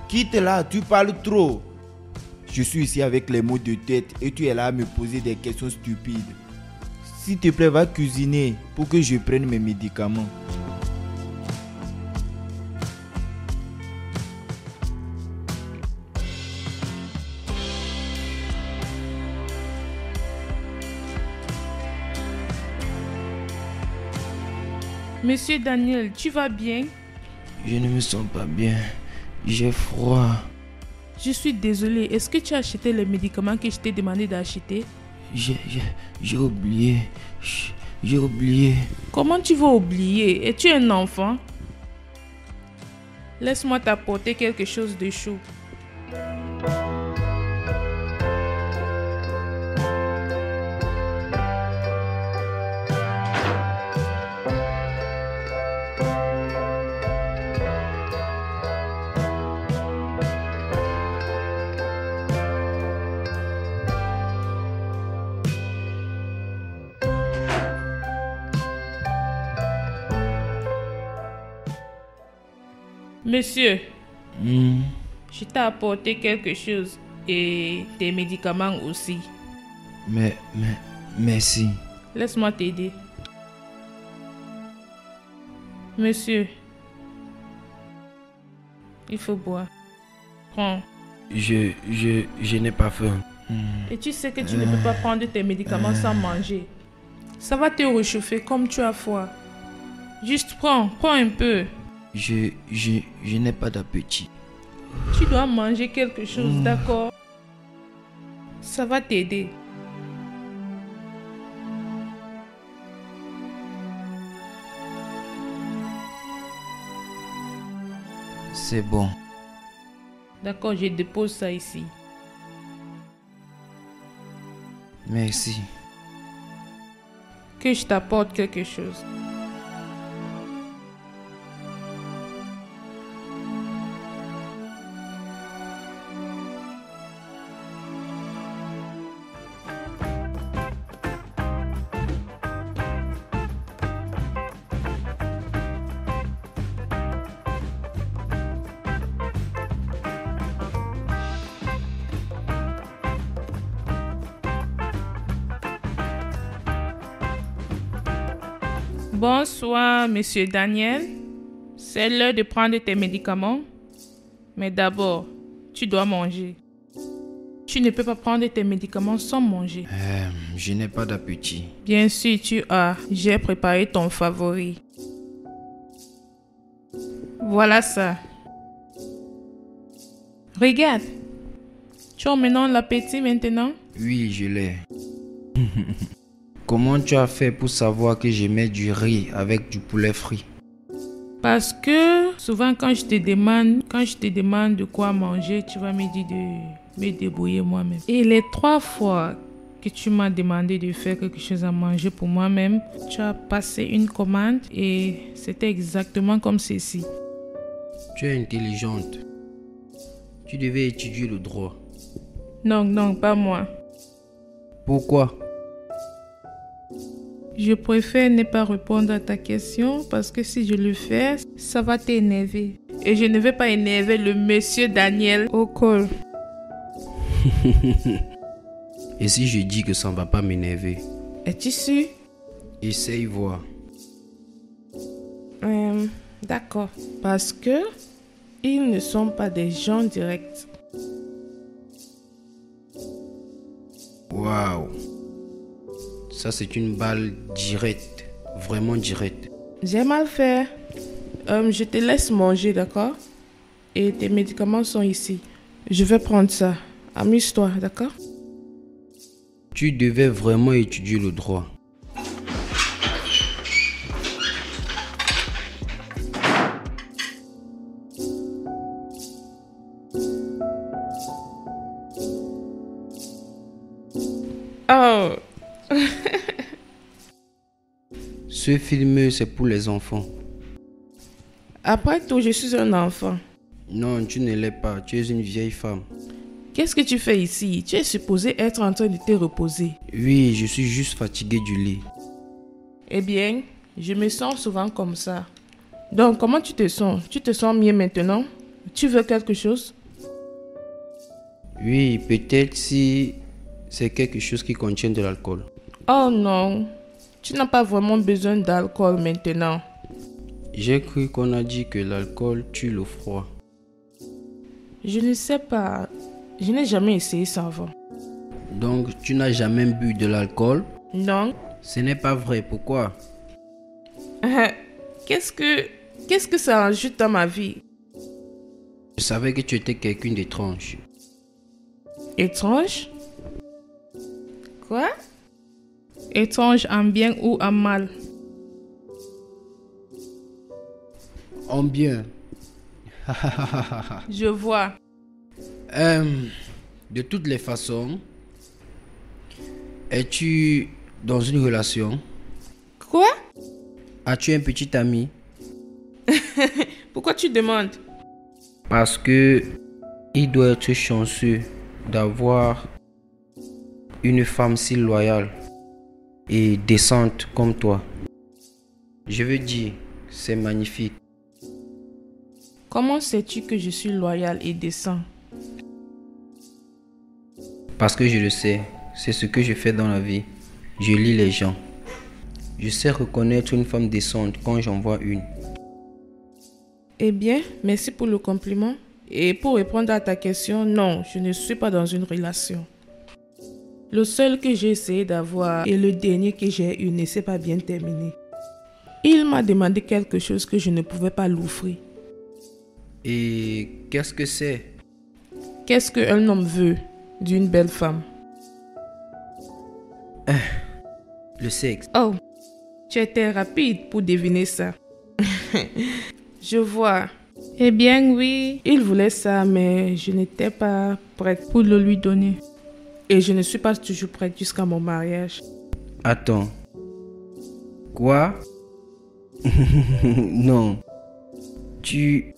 Quitte là, tu parles trop. Je suis ici avec les mots de tête et tu es là à me poser des questions stupides. S'il te plaît, va cuisiner pour que je prenne mes médicaments. Monsieur Daniel, tu vas bien? Je ne me sens pas bien. J'ai froid. Je suis désolée. Est-ce que tu as acheté les médicaments que je t'ai demandé d'acheter? J'ai oublié. J'ai oublié. Comment tu vas oublier? Es-tu un enfant? Laisse-moi t'apporter quelque chose de chaud. Monsieur, je t'ai apporté quelque chose et des médicaments aussi. Merci. Laisse-moi t'aider. Monsieur, il faut boire. Prends. Je n'ai pas faim. Et tu sais que tu ne peux pas prendre tes médicaments sans manger. Ça va te réchauffer comme tu as froid. Juste prends un peu. Je n'ai pas d'appétit. Tu dois manger quelque chose, d'accord? Ça va t'aider. C'est bon. D'accord, je dépose ça ici. Merci. Que je t'apporte quelque chose. Bonsoir, monsieur Daniel. C'est l'heure de prendre tes médicaments. Mais d'abord, tu dois manger. Tu ne peux pas prendre tes médicaments sans manger. Je n'ai pas d'appétit. Bien sûr, tu as. J'ai préparé ton favori. Voilà ça. Regarde. Tu as maintenant l'appétit maintenant? Oui, je l'ai. Comment tu as fait pour savoir que je mets du riz avec du poulet frit? Parce que souvent quand je te demande de quoi manger, tu vas me dire de me débrouiller moi-même. Et les 3 fois que tu m'as demandé de faire quelque chose à manger pour moi-même, tu as passé une commande et c'était exactement comme ceci. Tu es intelligente. Tu devais étudier le droit. Non, pas moi. Pourquoi? Je préfère ne pas répondre à ta question parce que si je le fais, ça va t'énerver. Et je ne vais pas énerver le monsieur Daniel au col. Et si je dis que ça ne va pas m'énerver? Es-tu sûr? Essaye voir. D'accord. Parce que ils ne sont pas des gens directs. Waouh! Ça, c'est une balle directe. Vraiment directe. J'ai mal fait. Je te laisse manger, d'accord? Et tes médicaments sont ici. Je vais prendre ça. Amuse-toi, d'accord? Tu devais vraiment étudier le droit. Oh! Ce film, c'est pour les enfants. Après tout, je suis un enfant. Non, tu ne l'es pas. Tu es une vieille femme. Qu'est-ce que tu fais ici? Tu es supposé être en train de te reposer. Oui, je suis juste fatigué du lit. Eh bien, je me sens souvent comme ça. Donc, comment tu te sens? Tu te sens mieux maintenant? Tu veux quelque chose? Oui, peut-être si c'est quelque chose qui contient de l'alcool. Oh non, tu n'as pas vraiment besoin d'alcool maintenant. J'ai cru qu'on a dit que l'alcool tue le froid. Je ne sais pas. Je n'ai jamais essayé ça avant. Donc, tu n'as jamais bu de l'alcool? Non. Ce n'est pas vrai. Pourquoi? Qu'est-ce que ça ajoute dans ma vie? Je savais que tu étais quelqu'un d'étrange. Étrange? Quoi? Étrange en bien ou en mal? En bien. Je vois. De toutes les façons, es-tu dans une relation? Quoi? As-tu un petit ami? Pourquoi tu demandes? Parce que il doit être chanceux d'avoir une femme si loyale et décente comme toi. Je veux dire, c'est magnifique. Comment sais-tu que je suis loyal et décent? Parce que je le sais, c'est ce que je fais dans la vie. Je lis les gens. Je sais reconnaître une femme décente quand j'en vois une. Eh bien, merci pour le compliment. Et pour répondre à ta question, non, je ne suis pas dans une relation. Le seul que j'ai essayé d'avoir et le dernier que j'ai eu ne s'est pas bien terminé. Il m'a demandé quelque chose que je ne pouvais pas l'offrir. Et qu'est-ce que c'est? Qu'est-ce qu'un homme veut d'une belle femme? Le sexe. Oh, tu étais rapide pour deviner ça. Je vois. Eh bien oui, il voulait ça, mais je n'étais pas prête pour le lui donner. Et je ne suis pas toujours prête jusqu'à mon mariage. Attends. Quoi? Non. Tu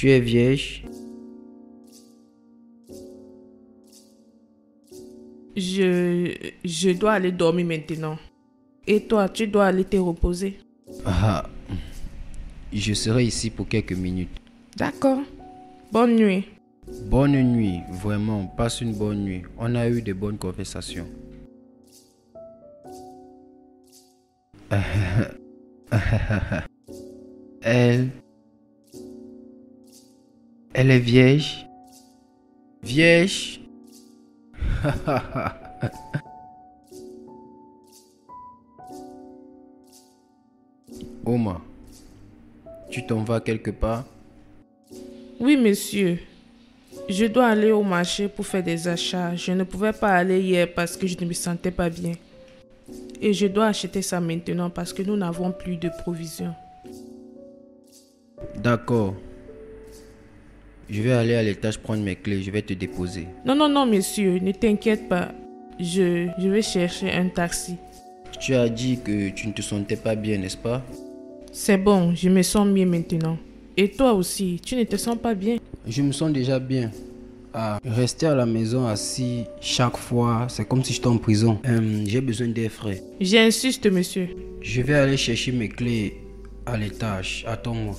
es vierge? Je dois aller dormir maintenant. Et toi, tu dois aller te reposer. Ah, je serai ici pour quelques minutes. D'accord. Bonne nuit. Bonne nuit, vraiment, passe une bonne nuit. On a eu de bonnes conversations. Elle est vierge. Vierge. Oma, tu t'en vas quelque part? Oui, monsieur. Je dois aller au marché pour faire des achats. Je ne pouvais pas aller hier parce que je ne me sentais pas bien. Et je dois acheter ça maintenant parce que nous n'avons plus de provisions. D'accord. Je vais aller à l'étage prendre mes clés. Je vais te déposer. Non, monsieur. Ne t'inquiète pas. Je vais chercher un taxi. Tu as dit que tu ne te sentais pas bien, n'est-ce pas? C'est bon, je me sens bien maintenant. Et toi aussi, tu ne te sens pas bien? Je me sens déjà bien. Rester à la maison assis chaque fois, c'est comme si j'étais en prison. J'ai besoin d'air frais. J'insiste, monsieur. Je vais aller chercher mes clés à l'étage. Attends-moi.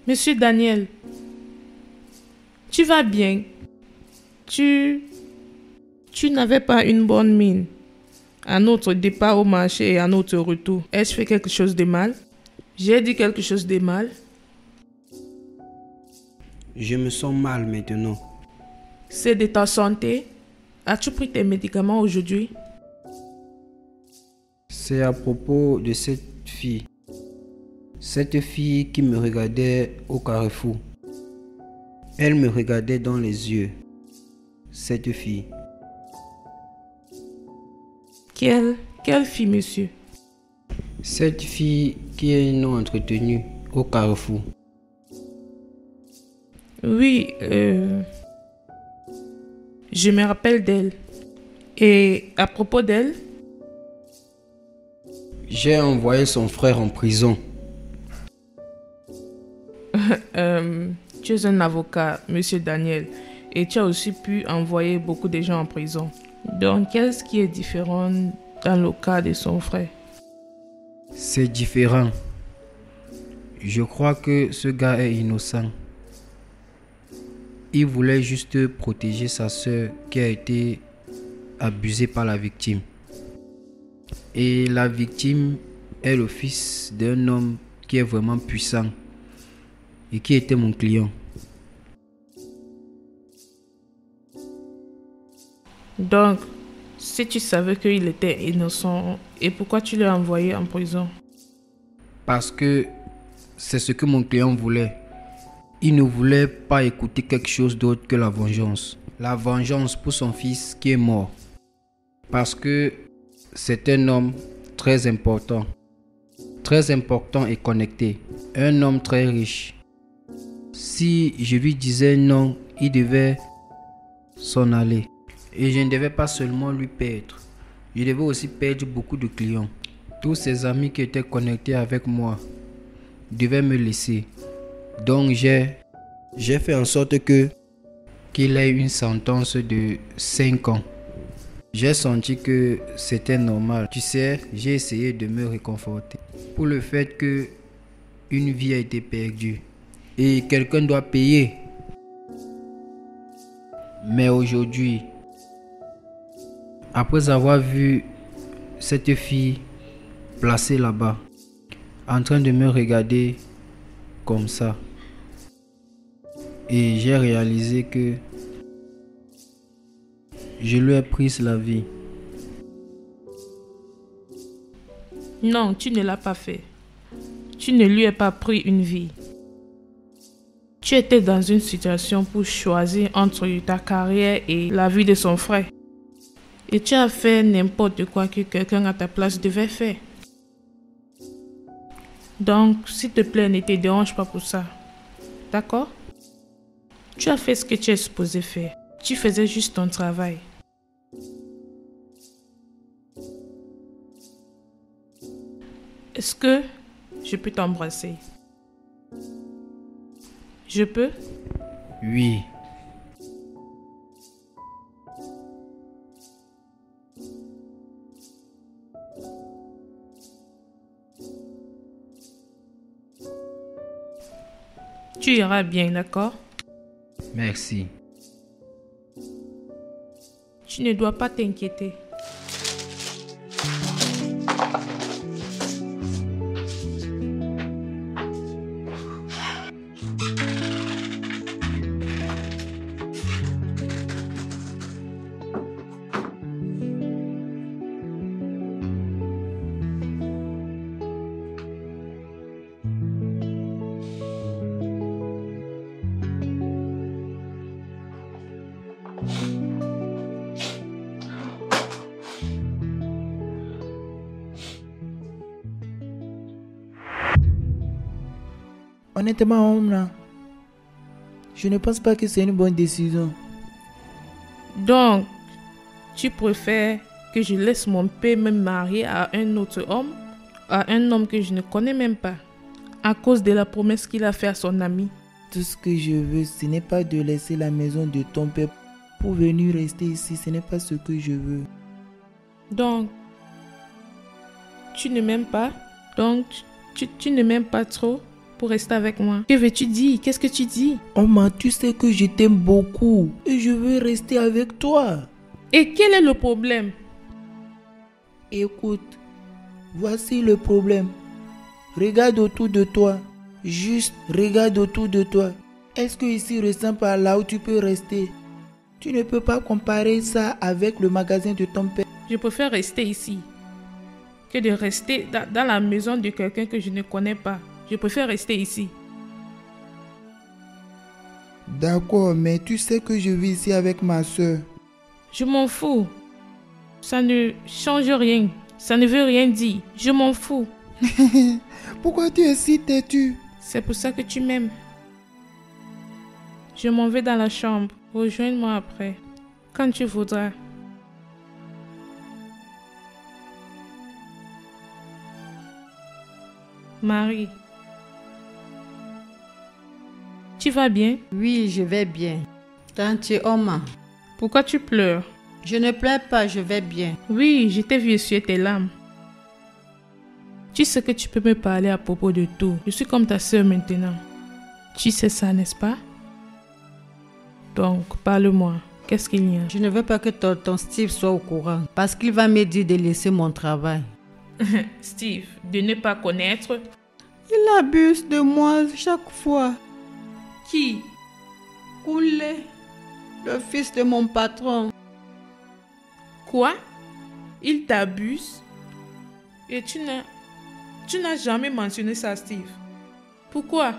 Monsieur Daniel, tu vas bien? Tu n'avais pas une bonne mine. À notre départ au marché et à notre retour, ai-je fait quelque chose de mal? J'ai dit quelque chose de mal? Je me sens mal maintenant. C'est de ta santé? As-tu pris tes médicaments aujourd'hui? C'est à propos de cette fille. Cette fille qui me regardait au carrefour. Elle me regardait dans les yeux. Cette fille. Quelle fille, monsieur? Cette fille qui est un nom entretenu au carrefour. Oui, je me rappelle d'elle. Et à propos d'elle? J'ai envoyé son frère en prison. Tu es un avocat, monsieur Daniel, et tu as aussi pu envoyer beaucoup de gens en prison. Donc, qu'est-ce qui est différent dans le cas de son frère? C'est différent. Je crois que ce gars est innocent. Il voulait juste protéger sa sœur qui a été abusée par la victime. Et la victime est le fils d'un homme qui est vraiment puissant et qui était mon client. Donc, si tu savais qu'il était innocent, et pourquoi tu l'as envoyé en prison? Parce que c'est ce que mon client voulait. Il ne voulait pas écouter quelque chose d'autre que la vengeance. La vengeance pour son fils qui est mort. Parce que c'est un homme très important. Très important et connecté. Un homme très riche. Si je lui disais non, il devait s'en aller. Et je ne devais pas seulement lui perdre. Je devais aussi perdre beaucoup de clients. Tous ses amis qui étaient connectés avec moi devaient me laisser. Donc j'ai fait en sorte qu'il ait une sentence de 5 ans. J'ai senti que c'était normal. Tu sais, j'ai essayé de me réconforter pour le fait que une vie a été perdue et quelqu'un doit payer. Mais aujourd'hui, après avoir vu cette fille placée là-bas, en train de me regarder comme ça. Et j'ai réalisé que je lui ai pris la vie. Non, tu ne l'as pas fait. Tu ne lui as pas pris une vie. Tu étais dans une situation pour choisir entre ta carrière et la vie de son frère. Et tu as fait n'importe quoi que quelqu'un à ta place devait faire. Donc, s'il te plaît, ne te dérange pas pour ça. D'accord? Tu as fait ce que tu es supposé faire. Tu faisais juste ton travail. Est-ce que je peux t'embrasser? Je peux? Oui. Tu iras bien, d'accord? Merci. Tu ne dois pas t'inquiéter. Honnêtement, Omna, je ne pense pas que c'est une bonne décision. Donc, tu préfères que je laisse mon père me marier à un autre homme, à un homme que je ne connais même pas, à cause de la promesse qu'il a faite à son ami? Tout ce que je veux, ce n'est pas de laisser la maison de ton père pour venir rester ici. Ce n'est pas ce que je veux. Donc, tu ne m'aimes pas? Donc, tu ne m'aimes pas trop pour rester avec moi? Que veux-tu dire? Qu'est-ce que tu dis? Omar, tu sais que je t'aime beaucoup et je veux rester avec toi. Et quel est le problème? Écoute, voici le problème. Regarde autour de toi. Juste regarde autour de toi. Est-ce que ici ressemble à là où tu peux rester? Tu ne peux pas comparer ça avec le magasin de ton père. Je préfère rester ici que de rester dans la maison de quelqu'un que je ne connais pas. Je préfère rester ici. D'accord, mais tu sais que je vis ici avec ma soeur. Je m'en fous. Ça ne change rien. Ça ne veut rien dire. Je m'en fous. Pourquoi tu es si têtu? C'est pour ça que tu m'aimes. Je m'en vais dans la chambre. Rejoins-moi après. Quand tu voudras. Marie. Tu vas bien? Oui, je vais bien. Tante Oma, Pourquoi tu pleures? je ne pleure pas, je vais bien. Oui, je t'ai vu essuyer tes larmes. Tu sais que tu peux me parler à propos de tout. Je suis comme ta sœur maintenant. Tu sais ça, n'est-ce pas? Donc, parle-moi. Qu'est-ce qu'il y a? Je ne veux pas que tonton Steve soit au courant parce qu'il va me dire de laisser mon travail. Steve, de ne pas connaître. Il abuse de moi chaque fois. Qui? Koulé, le fils de mon patron. Quoi? Il t'abuse? Et tu n'as jamais mentionné ça, Steve. Pourquoi?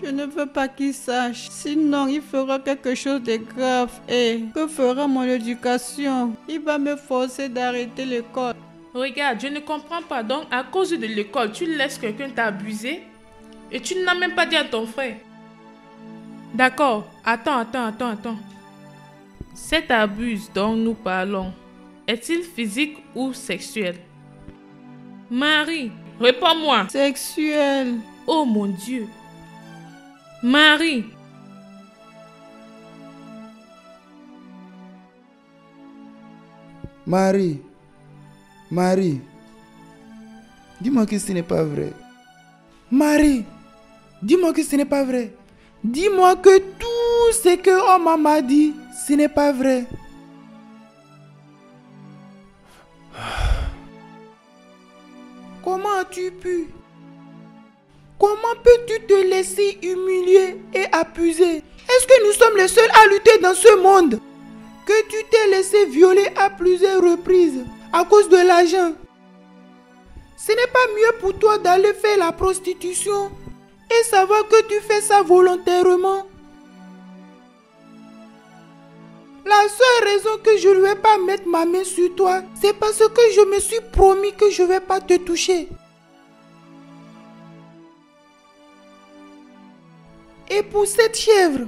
Je ne veux pas qu'il sache, sinon il fera quelque chose de grave. Et que fera mon éducation? Il va me forcer d'arrêter l'école. Regarde, je ne comprends pas. Donc, à cause de l'école, tu laisses quelqu'un t'abuser et tu n'as même pas dit à ton frère. D'accord. Attends. Cet abus dont nous parlons, est-il physique ou sexuel? Marie, réponds-moi. Sexuel. Oh mon Dieu. Marie. Marie, dis-moi que ce n'est pas vrai. Marie, dis-moi que ce n'est pas vrai. Dis-moi que tout ce que Oma m'a dit, ce n'est pas vrai. Comment as-tu pu? Comment peux-tu te laisser humilier et abuser? Est-ce que nous sommes les seuls à lutter dans ce monde? Que tu t'es laissé violer à plusieurs reprises à cause de l'argent. Ce n'est pas mieux pour toi d'aller faire la prostitution et savoir que tu fais ça volontairement? La seule raison que je ne vais pas mettre ma main sur toi, c'est parce que je me suis promis que je ne vais pas te toucher. Et pour cette chèvre,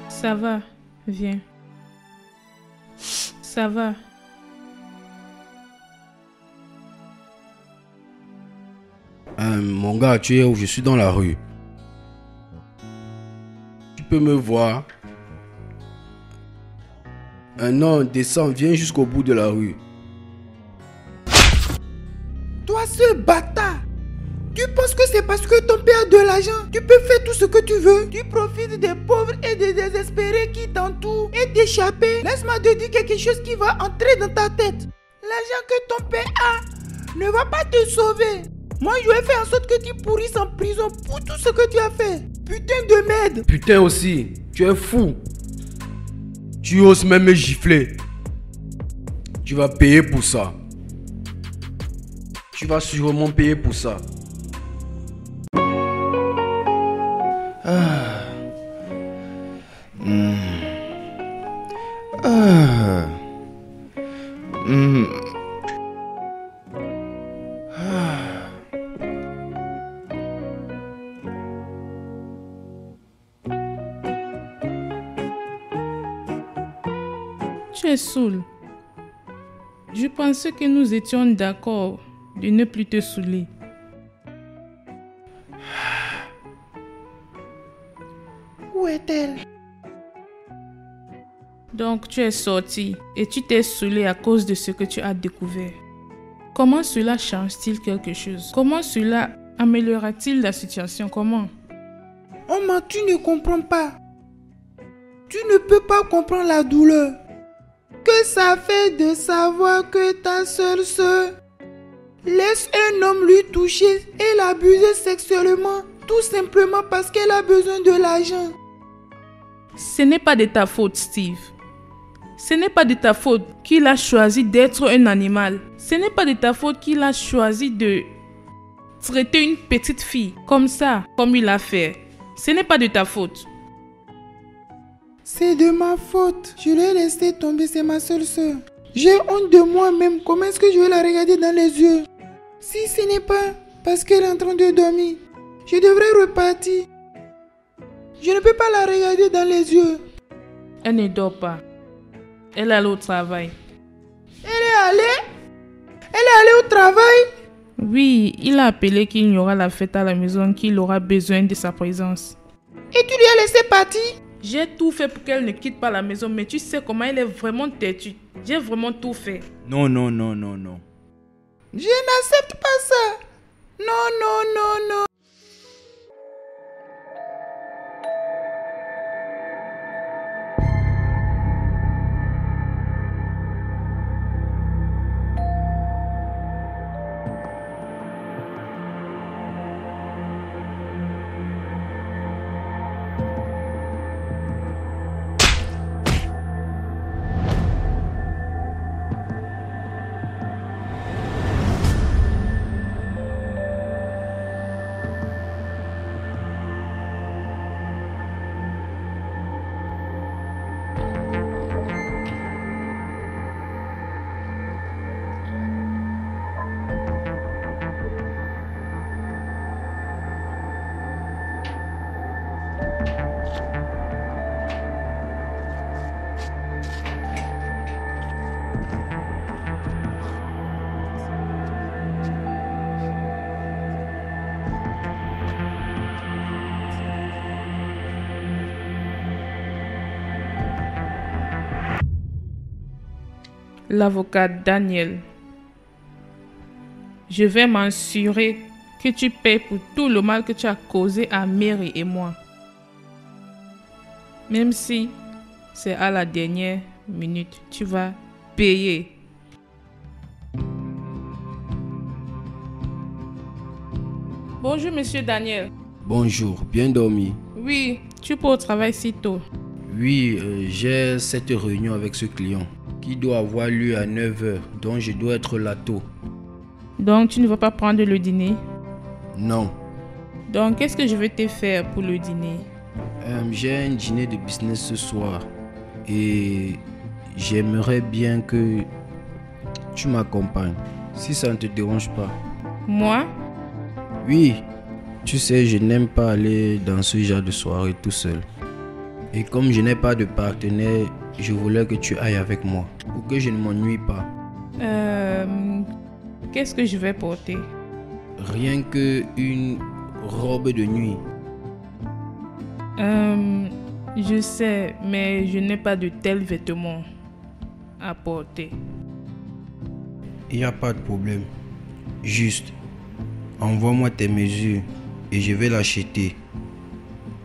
Ça va, viens. Ça va. Mon gars, tu es où? Je suis dans la rue. Tu peux me voir? Non, descends, viens jusqu'au bout de la rue. toi ce bâtard, tu penses que c'est parce que ton père a de l'argent, tu peux faire tout ce que tu veux? Tu profites des pauvres et des désespérés qui t'entourent et d'échapper. Laisse-moi te dire quelque chose qui va entrer dans ta tête. L'argent que ton père a ne va pas te sauver. Moi, je vais faire en sorte que tu pourrisses en prison pour tout ce que tu as fait. Putain de merde. Putain aussi, tu es fou. Tu oses même me gifler. Tu vas payer pour ça. Tu vas sûrement payer pour ça. Tu es saoul. Je pensais que nous étions d'accord de ne plus te saouler. Où est-elle? Donc tu es sorti et tu t'es saoulé à cause de ce que tu as découvert. Comment cela change-t-il quelque chose? Comment cela améliorera-t-il la situation? Comment? Oh mais tu ne comprends pas. Tu ne peux pas comprendre la douleur que ça fait de savoir que ta seule sœur laisse un homme lui toucher et l'abuser sexuellement tout simplement parce qu'elle a besoin de l'argent. Ce n'est pas de ta faute, Steve. Ce n'est pas de ta faute qu'il a choisi d'être un animal. Ce n'est pas de ta faute qu'il a choisi de traiter une petite fille comme ça, comme il a fait. Ce n'est pas de ta faute. C'est de ma faute. Je l'ai laissé tomber, c'est ma seule sœur. J'ai honte de moi-même. Comment est-ce que je vais la regarder dans les yeux? Si ce n'est pas parce qu'elle est en train de dormir, je devrais repartir. Je ne peux pas la regarder dans les yeux. Elle ne dort pas. Elle est allée au travail. Elle est allée au travail? Oui, il a appelé qu'il y aura la fête à la maison, qu'il aura besoin de sa présence. Et tu lui as laissé partir? J'ai tout fait pour qu'elle ne quitte pas la maison, mais tu sais comment elle est vraiment têtue. J'ai vraiment tout fait. Non. Je n'accepte pas ça. Non. L'avocat Daniel. Je vais m'assurer que tu payes pour tout le mal que tu as causé à Mary et moi. Même si c'est à la dernière minute, tu vas payer. Bonjour, monsieur Daniel. Bonjour, bien dormi. Oui, tu peux au travail si tôt. Oui, j'ai cette réunion avec ce client qui doit avoir lieu à 9h, donc je dois être là tôt. Donc, tu ne vas pas prendre le dîner? Non. Donc, qu'est-ce que je vais te faire pour le dîner? J'ai un dîner de business ce soir et j'aimerais bien que tu m'accompagnes, si ça ne te dérange pas. Moi? Oui, tu sais, je n'aime pas aller dans ce genre de soirée tout seul. Et comme je n'ai pas de partenaire, je voulais que tu ailles avec moi, pour que je ne m'ennuie pas. Qu'est-ce que je vais porter? Rien que une robe de nuit. Je sais, mais je n'ai pas de tels vêtements à porter. Il n'y a pas de problème. Juste, envoie-moi tes mesures et je vais l'acheter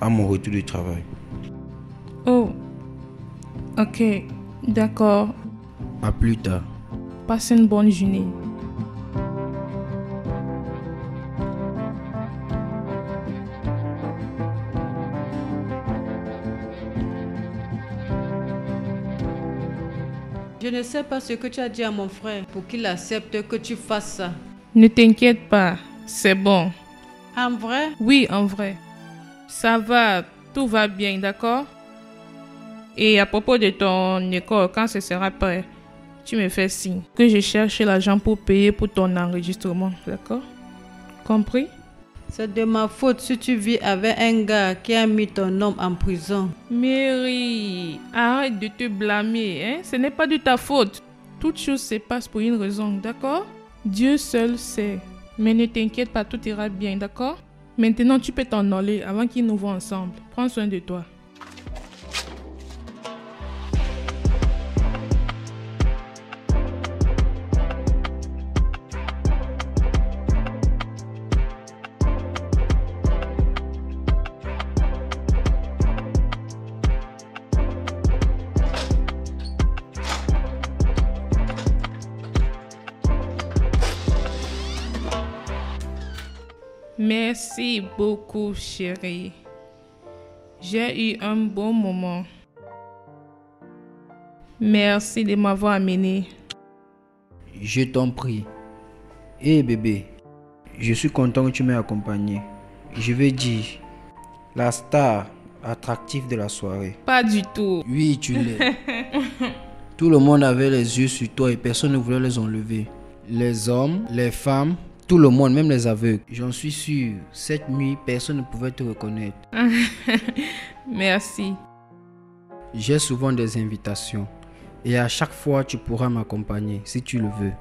à mon retour du travail. Oh, ok, d'accord. À plus tard. Passe une bonne journée. Je ne sais pas ce que tu as dit à mon frère pour qu'il accepte que tu fasses ça. Ne t'inquiète pas, c'est bon. En vrai? Oui, en vrai. Ça va, tout va bien, d'accord? Et à propos de ton école, quand ce sera prêt, tu me fais signe que je cherche l'argent pour payer pour ton enregistrement, d'accord? Compris? C'est de ma faute si tu vis avec un gars qui a mis ton homme en prison. Mary, arrête de te blâmer, hein? Ce n'est pas de ta faute. Toute chose se passe pour une raison, d'accord? Dieu seul sait. Mais ne t'inquiète pas, tout ira bien, d'accord? Maintenant, tu peux t'en aller avant qu'ils nous voient ensemble. Prends soin de toi. Merci beaucoup, chérie. J'ai eu un bon moment. Merci de m'avoir amené. Je t'en prie. Hé bébé, je suis content que tu m'aies accompagné. Je veux dire, la star attractive de la soirée. Pas du tout. Oui, tu l'es. Tout le monde avait les yeux sur toi et personne ne voulait les enlever. Les hommes, les femmes, tout le monde, même les aveugles. J'en suis sûr, cette nuit, personne ne pouvait te reconnaître. Merci. J'ai souvent des invitations et à chaque fois, tu pourras m'accompagner si tu le veux.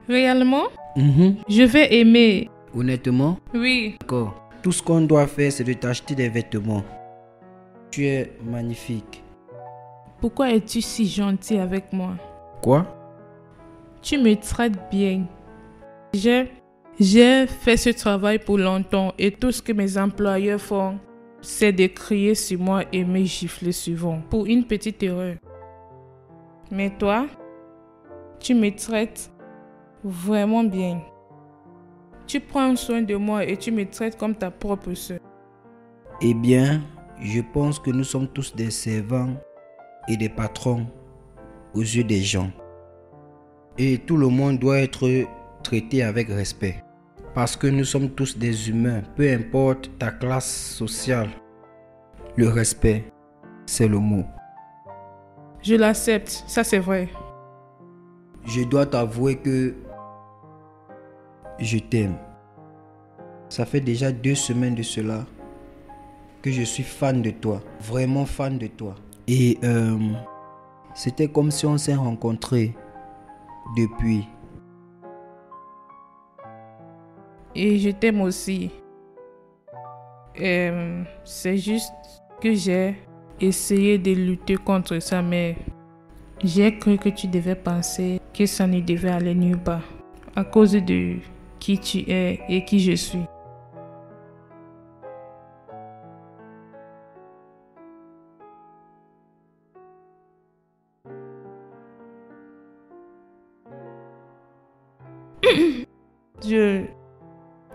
Réellement? Je vais aimer. Honnêtement? Oui. D'accord. Tout ce qu'on doit faire, c'est de t'acheter des vêtements. Tu es magnifique. Pourquoi es-tu si gentil avec moi? Quoi? Tu me traites bien. J'ai fait ce travail pour longtemps et tout ce que mes employeurs font, c'est de crier sur moi et me gifler souvent pour une petite erreur. Mais toi, tu me traites vraiment bien. Tu prends soin de moi et tu me traites comme ta propre sœur. Eh bien, je pense que nous sommes tous des servants et des patrons aux yeux des gens. Et tout le monde doit être traité avec respect. Parce que nous sommes tous des humains, peu importe ta classe sociale. Le respect, c'est le mot. Je l'accepte, ça c'est vrai. Je dois t'avouer que je t'aime. Ça fait déjà 2 semaines de cela que je suis fan de toi, vraiment fan de toi. Et c'était comme si on s'est rencontrés depuis. Et je t'aime aussi. C'est juste que j'ai essayé de lutter contre ça, mais j'ai cru que tu devais penser que ça ne devait aller nulle part à cause de qui tu es et qui je suis.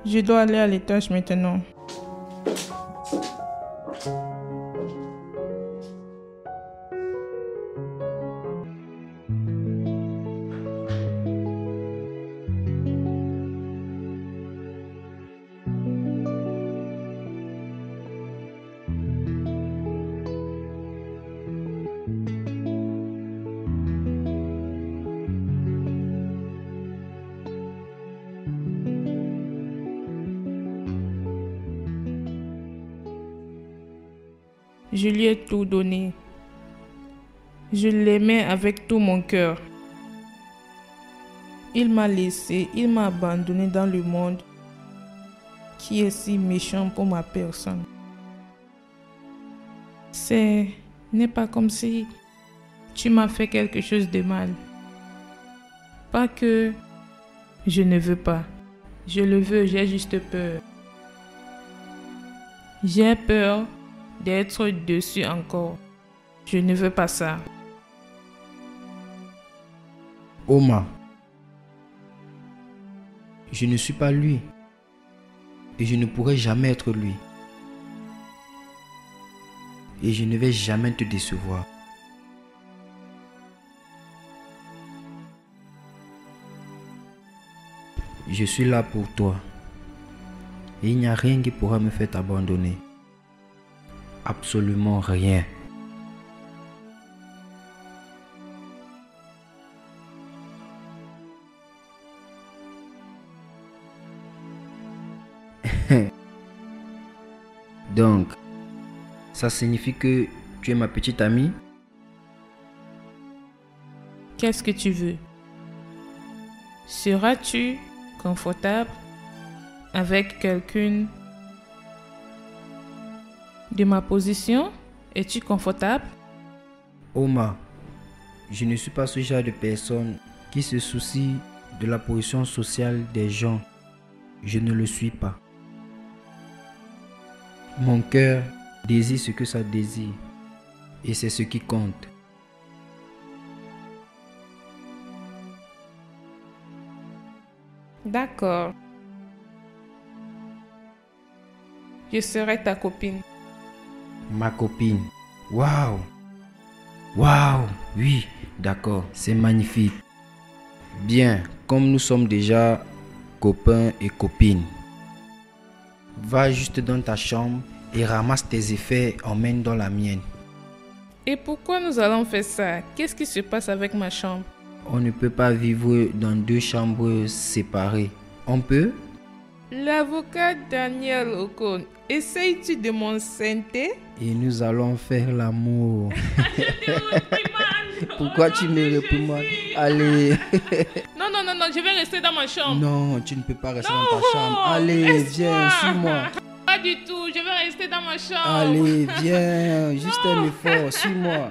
Je dois aller à l'étage maintenant. Je lui ai tout donné. Je l'aimais avec tout mon cœur. Il m'a laissé, il m'a abandonné dans le monde qui est si méchant pour ma personne. Ce n'est pas comme si tu m'as fait quelque chose de mal. Pas que je ne veux pas. Je le veux, j'ai juste peur. J'ai peur d'être dessus encore. Je ne veux pas ça. Oma, je ne suis pas lui. Et je ne pourrai jamais être lui. Et je ne vais jamais te décevoir. Je suis là pour toi. Et il n'y a rien qui pourra me faire t'abandonner. Absolument rien. Donc, ça signifie que tu es ma petite amie? Qu'est-ce que tu veux? Seras-tu confortable avec quelqu'un de ma position? Es-tu confortable? Oma, je ne suis pas ce genre de personne qui se soucie de la position sociale des gens. Je ne le suis pas. Mon cœur désire ce que ça désire. Et c'est ce qui compte. D'accord. Je serai ta copine. Ma copine. Waouh! Waouh! Oui, d'accord, c'est magnifique. Bien, comme nous sommes déjà copains et copines, va juste dans ta chambre et ramasse tes effets, emmène dans la mienne. Et pourquoi nous allons faire ça? Qu'est-ce qui se passe avec ma chambre? On ne peut pas vivre dans deux chambres séparées. On peut? L'avocat Daniel Ocon, essayes-tu de m'enceinte? Et nous allons faire l'amour. Je te réprimande. Pourquoi tu me réprimandes? Allez. Non, je vais rester dans ma chambre. Non, tu ne peux pas rester Non, dans ta chambre. Allez, laisse-moi. viens, suis-moi. Pas du tout, je vais rester dans ma chambre. Allez, viens, juste un effort, suis-moi.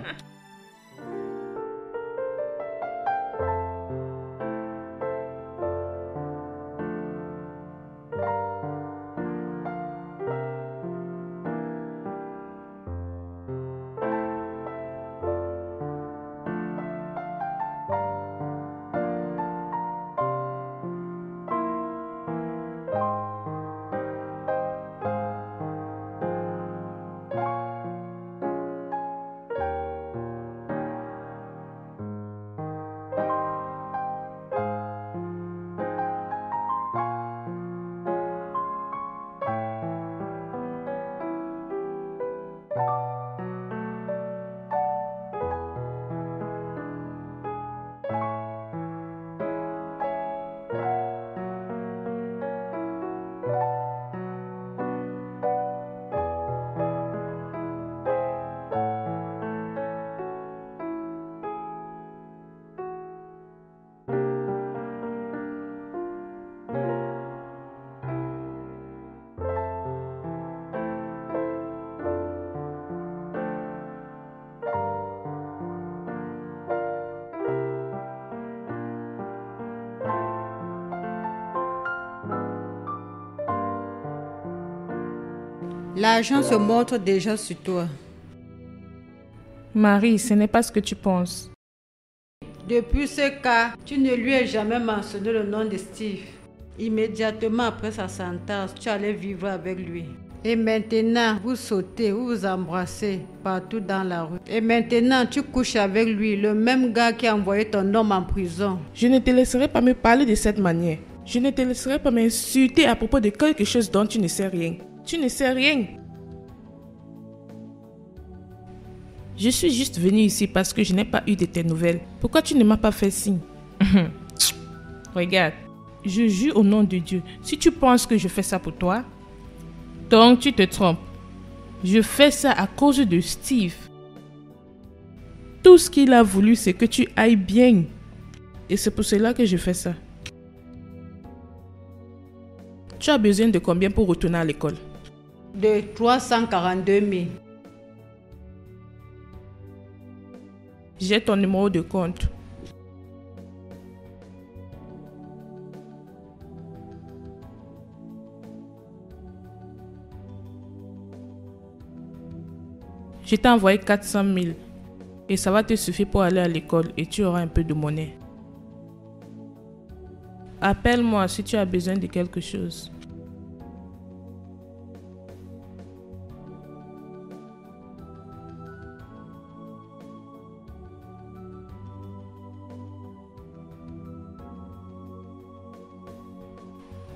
L'argent se montre déjà sur toi. Marie, ce n'est pas ce que tu penses. Depuis ce cas, tu ne lui as jamais mentionné le nom de Steve. Immédiatement après sa sentence, tu allais vivre avec lui. Et maintenant, vous sautez, vous vous embrassez partout dans la rue. Et maintenant, tu couches avec lui, le même gars qui a envoyé ton homme en prison. Je ne te laisserai pas me parler de cette manière. Je ne te laisserai pas m'insulter à propos de quelque chose dont tu ne sais rien. Tu ne sais rien. Je suis juste venue ici parce que je n'ai pas eu de tes nouvelles. Pourquoi tu ne m'as pas fait signe? Regarde, je jure au nom de Dieu, si tu penses que je fais ça pour toi, donc tu te trompes. Je fais ça à cause de Steve. Tout ce qu'il a voulu, c'est que tu ailles bien. Et c'est pour cela que je fais ça. Tu as besoin de combien pour retourner à l'école? De 342 000. J'ai ton numéro de compte. Je t'ai envoyé 400 000 et ça va te suffire pour aller à l'école et tu auras un peu de monnaie. Appelle-moi si tu as besoin de quelque chose.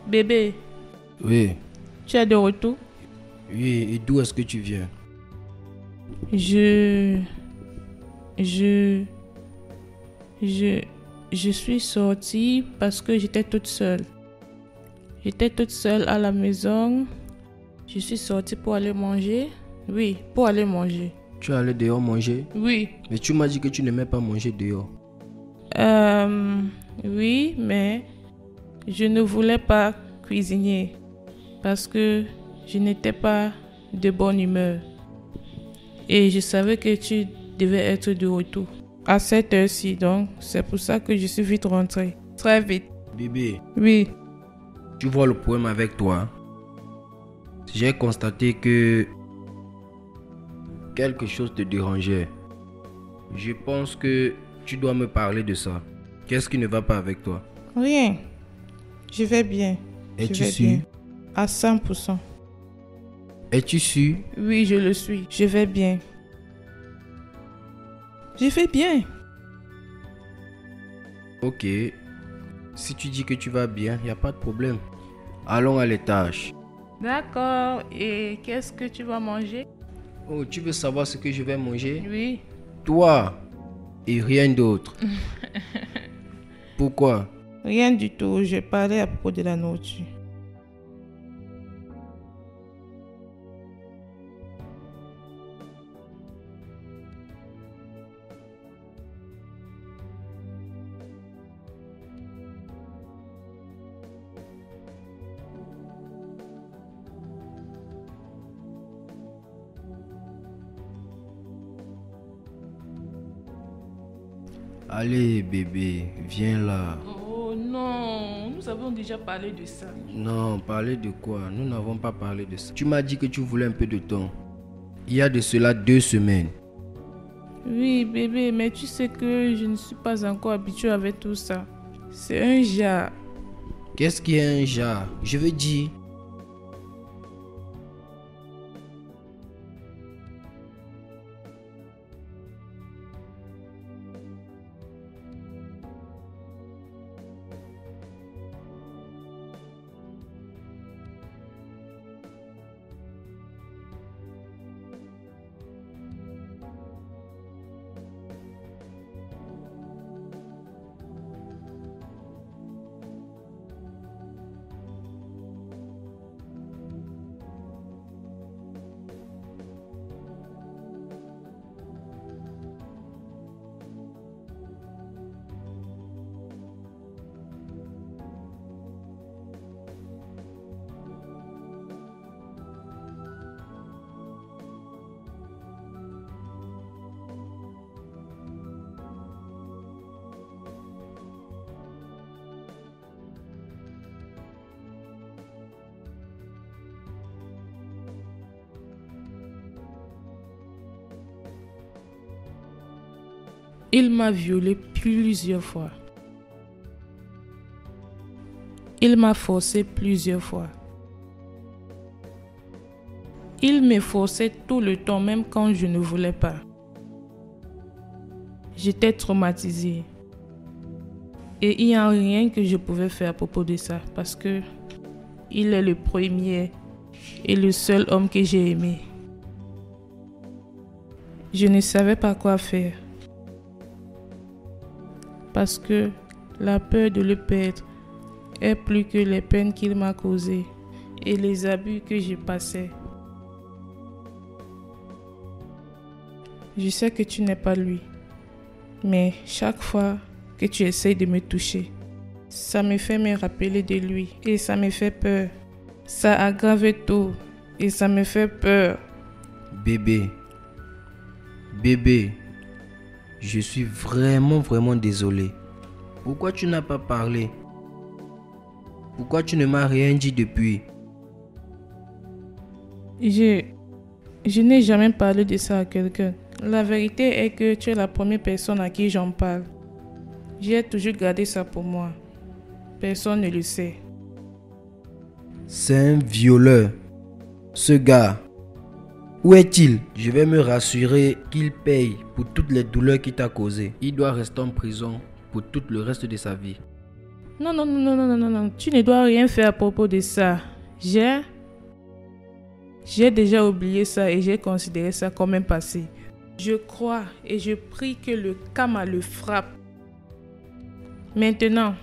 Bébé, Oui, tu es de retour? oui, et d'où est-ce que tu viens? Je suis sortie parce que j'étais toute seule. J'étais toute seule à la maison. Je suis sortie pour aller manger. Oui, pour aller manger. Tu es allé dehors manger? Oui. Mais tu m'as dit que tu n'aimais pas manger dehors. Oui, mais je ne voulais pas cuisiner parce que je n'étais pas de bonne humeur. Et je savais que tu devais être de retour à cette heure-ci, donc c'est pour ça que je suis vite rentrée. Très vite. Bébé, Oui. tu vois le problème avec toi? J'ai constaté que quelque chose te dérangeait. Je pense que tu dois me parler de ça. Qu'est-ce qui ne va pas avec toi? Rien. Je vais bien. Es-tu Je vais sûr? bien. À 100%. Es-tu sûr? Oui, je le suis. Je vais bien. Je vais bien. Ok. Si tu dis que tu vas bien, il n'y a pas de problème. Allons à l'étage. D'accord. Et qu'est-ce que tu vas manger? Oh, tu veux savoir ce que je vais manger? Oui. Toi et rien d'autre. Pourquoi? Rien du tout. Je parlais à propos de la nourriture. Allez bébé, viens là. Oh non, nous avons déjà parlé de ça. Non, parler de quoi? Nous n'avons pas parlé de ça. Tu m'as dit que tu voulais un peu de temps. Il y a de cela 2 semaines. Oui, bébé, mais tu sais que je ne suis pas encore habituée avec tout ça. C'est un jar. Qu'est-ce qui est un jar? Je veux dire... Il m'a violée plusieurs fois. Il m'a forcé plusieurs fois. Il me forçait tout le temps, même quand je ne voulais pas. J'étais traumatisée. Et il n'y a rien que je pouvais faire à propos de ça, parce que il est le premier et le seul homme que j'ai aimé. Je ne savais pas quoi faire. Parce que la peur de le perdre est plus que les peines qu'il m'a causées et les abus que j'ai passés. Je sais que tu n'es pas lui, mais chaque fois que tu essayes de me toucher, ça me fait me rappeler de lui et ça me fait peur. Ça aggrave tout et ça me fait peur. Bébé, je suis vraiment désolé. Pourquoi tu n'as pas parlé? Pourquoi tu ne m'as rien dit depuis? Je n'ai jamais parlé de ça à quelqu'un. La vérité est que tu es la première personne à qui j'en parle. J'ai toujours gardé ça pour moi. Personne ne le sait. C'est un violeur. Ce gars, où est-il? Je vais me rassurer qu'il paye pour toutes les douleurs qu'il t'a causées. Il doit rester en prison pour tout le reste de sa vie. Non. Tu ne dois rien faire à propos de ça. J'ai déjà oublié ça et j'ai considéré ça comme un passé. Je crois et je prie que le karma le frappe. Maintenant,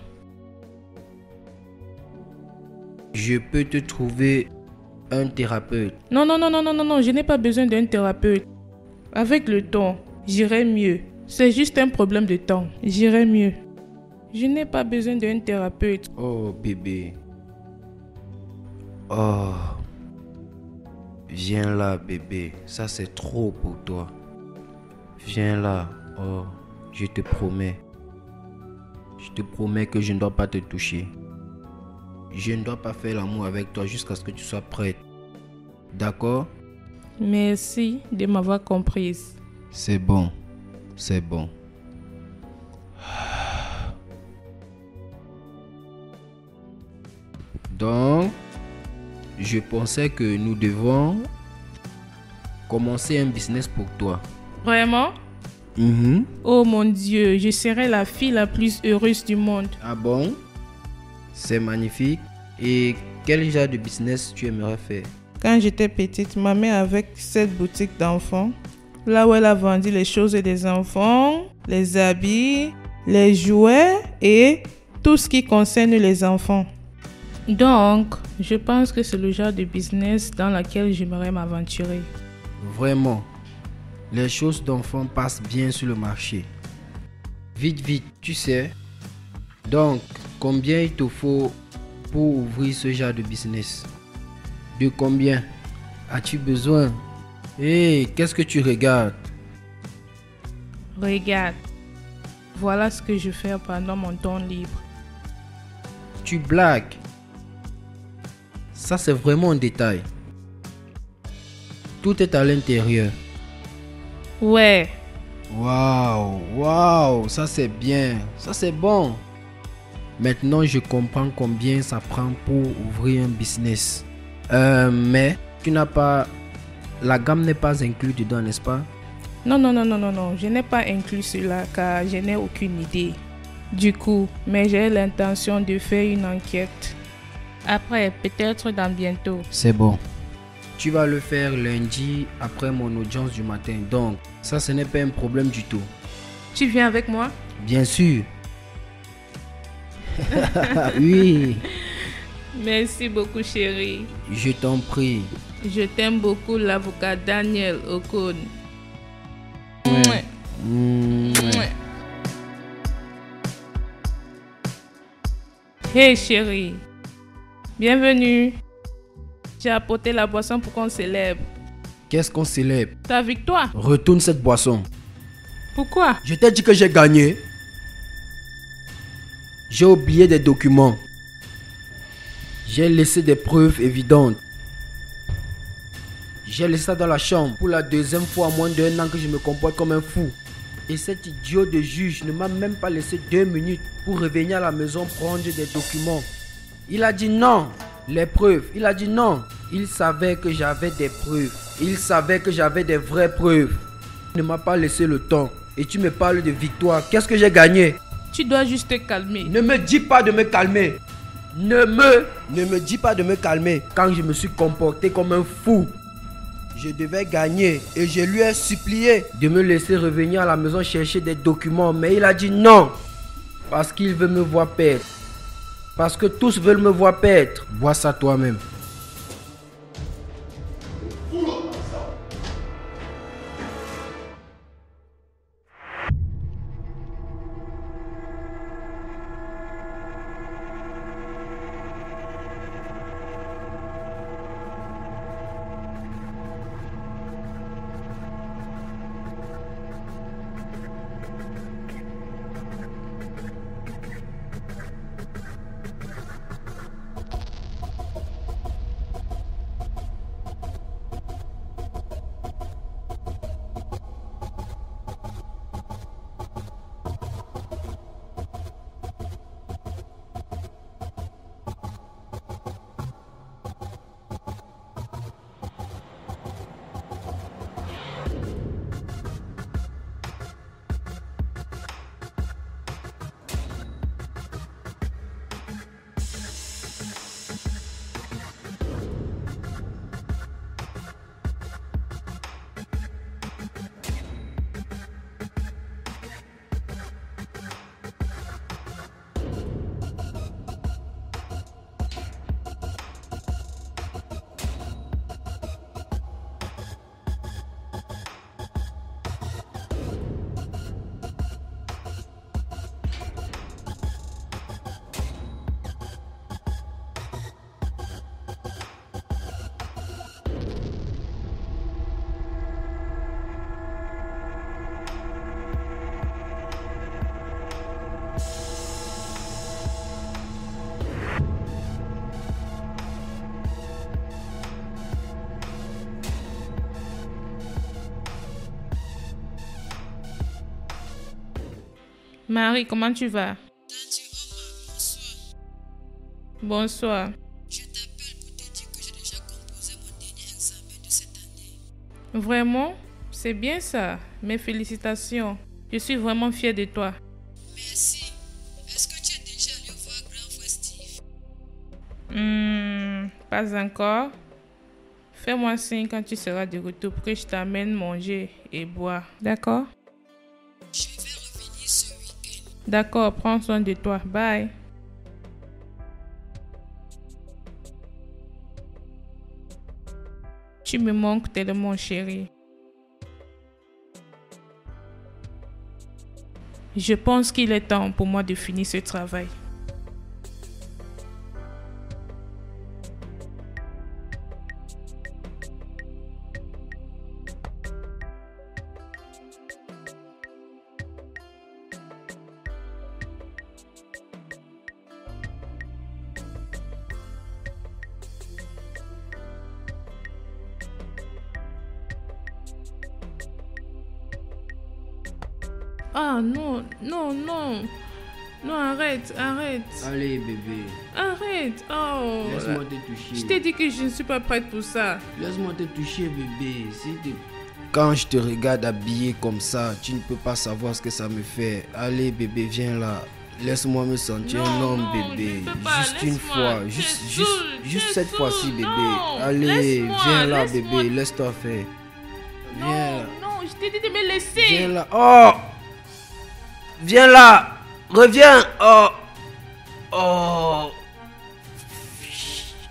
je peux te trouver un thérapeute. Non, je n'ai pas besoin d'un thérapeute. Avec le temps, j'irai mieux. C'est juste un problème de temps. J'irai mieux. Je n'ai pas besoin d'un thérapeute. Oh bébé. Oh. Viens là bébé. Ça c'est trop pour toi. Viens là. Oh. Je te promets. Je te promets que je ne dois pas te toucher. Je ne dois pas faire l'amour avec toi jusqu'à ce que tu sois prête. D'accord? Merci de m'avoir comprise. C'est bon. C'est bon. Donc, je pensais que nous devons commencer un business pour toi. Vraiment? Oh mon Dieu, je serai la fille la plus heureuse du monde. Ah bon? C'est magnifique. Et quel genre de business tu aimerais faire? Quand j'étais petite, ma mère avait cette boutique d'enfants, là où elle a vendu les choses des enfants, les habits, les jouets et tout ce qui concerne les enfants. Donc, je pense que c'est le genre de business dans lequel j'aimerais m'aventurer. Vraiment, les choses d'enfants passent bien sur le marché. Vite, tu sais. Donc, combien il te faut pour ouvrir ce genre de business? De combien as-tu besoin? Hey, qu'est-ce que tu regardes? Regarde, voilà ce que je fais pendant mon temps libre. Tu blagues? Ça c'est vraiment un détail. Tout est à l'intérieur. Ouais. Waouh, ça c'est bien, ça c'est bon. Maintenant je comprends combien ça prend pour ouvrir un business. Mais tu n'as pas... La gamme n'est pas inclue dedans, n'est-ce pas? Non, je n'ai pas inclus cela car je n'ai aucune idée. Du coup, mais j'ai l'intention de faire une enquête. Après, peut-être dans bientôt. C'est bon. Tu vas le faire lundi après mon audience du matin. Donc, ça ce n'est pas un problème du tout. Tu viens avec moi? Bien sûr. Oui. Merci beaucoup chérie. Je t'en prie. Je t'aime beaucoup l'avocat Daniel Okon. Hey chérie. Bienvenue. J'ai apporté la boisson pour qu'on célèbre. Qu'est-ce qu'on célèbre? Ta victoire. Retourne cette boisson. Pourquoi? Je t'ai dit que j'ai gagné. J'ai oublié des documents. J'ai laissé des preuves évidentes. J'ai laissé ça dans la chambre pour la deuxième fois en moins d'1 an que je me comporte comme un fou. Et cet idiot de juge ne m'a même pas laissé 2 minutes pour revenir à la maison prendre des documents. Il a dit non. Les preuves. Il a dit non. Il savait que j'avais des preuves. Il savait que j'avais des vraies preuves. Il ne m'a pas laissé le temps. Et tu me parles de victoire. Qu'est-ce que j'ai gagné? Tu dois juste te calmer. Ne me dis pas de me calmer. Ne me dis pas de me calmer. Quand je me suis comporté comme un fou, je devais gagner et je lui ai supplié de me laisser revenir à la maison chercher des documents. Mais il a dit non. Parce qu'il veut me voir perdre. Parce que tous veulent me voir perdre. Vois ça toi-même. Marie, comment tu vas? Bonsoir. Je t'appelle pour te dire que j'ai déjà composé mon dernier examen de cette année. Vraiment? C'est bien ça. Mes félicitations. Je suis vraiment fière de toi. Merci. Est-ce que tu es déjà allé voir grand frère Steve? Pas encore. Fais-moi signe quand tu seras de retour pour que je t'amène manger et boire. D'accord? Je vais revenir ce week-end. D'accord, prends soin de toi. Bye. Tu me manques tellement, chérie. Je pense qu'il est temps pour moi de finir ce travail. Ah non, non, non. Non, arrête, arrête. Allez, bébé. Arrête. Oh. Laisse-moi te toucher. Je t'ai dit que je ne suis pas prête pour ça. Laisse-moi te toucher, bébé. Quand je te regarde habillé comme ça, tu ne peux pas savoir ce que ça me fait. Allez, bébé, viens là. Laisse-moi me sentir un homme, bébé. Juste une fois. Juste cette fois-ci, bébé. Allez, viens là, bébé. Laisse-toi faire. Viens là. Non, je t'ai dit de me laisser. Viens là. Oh! Viens là. Reviens. Oh. Oh.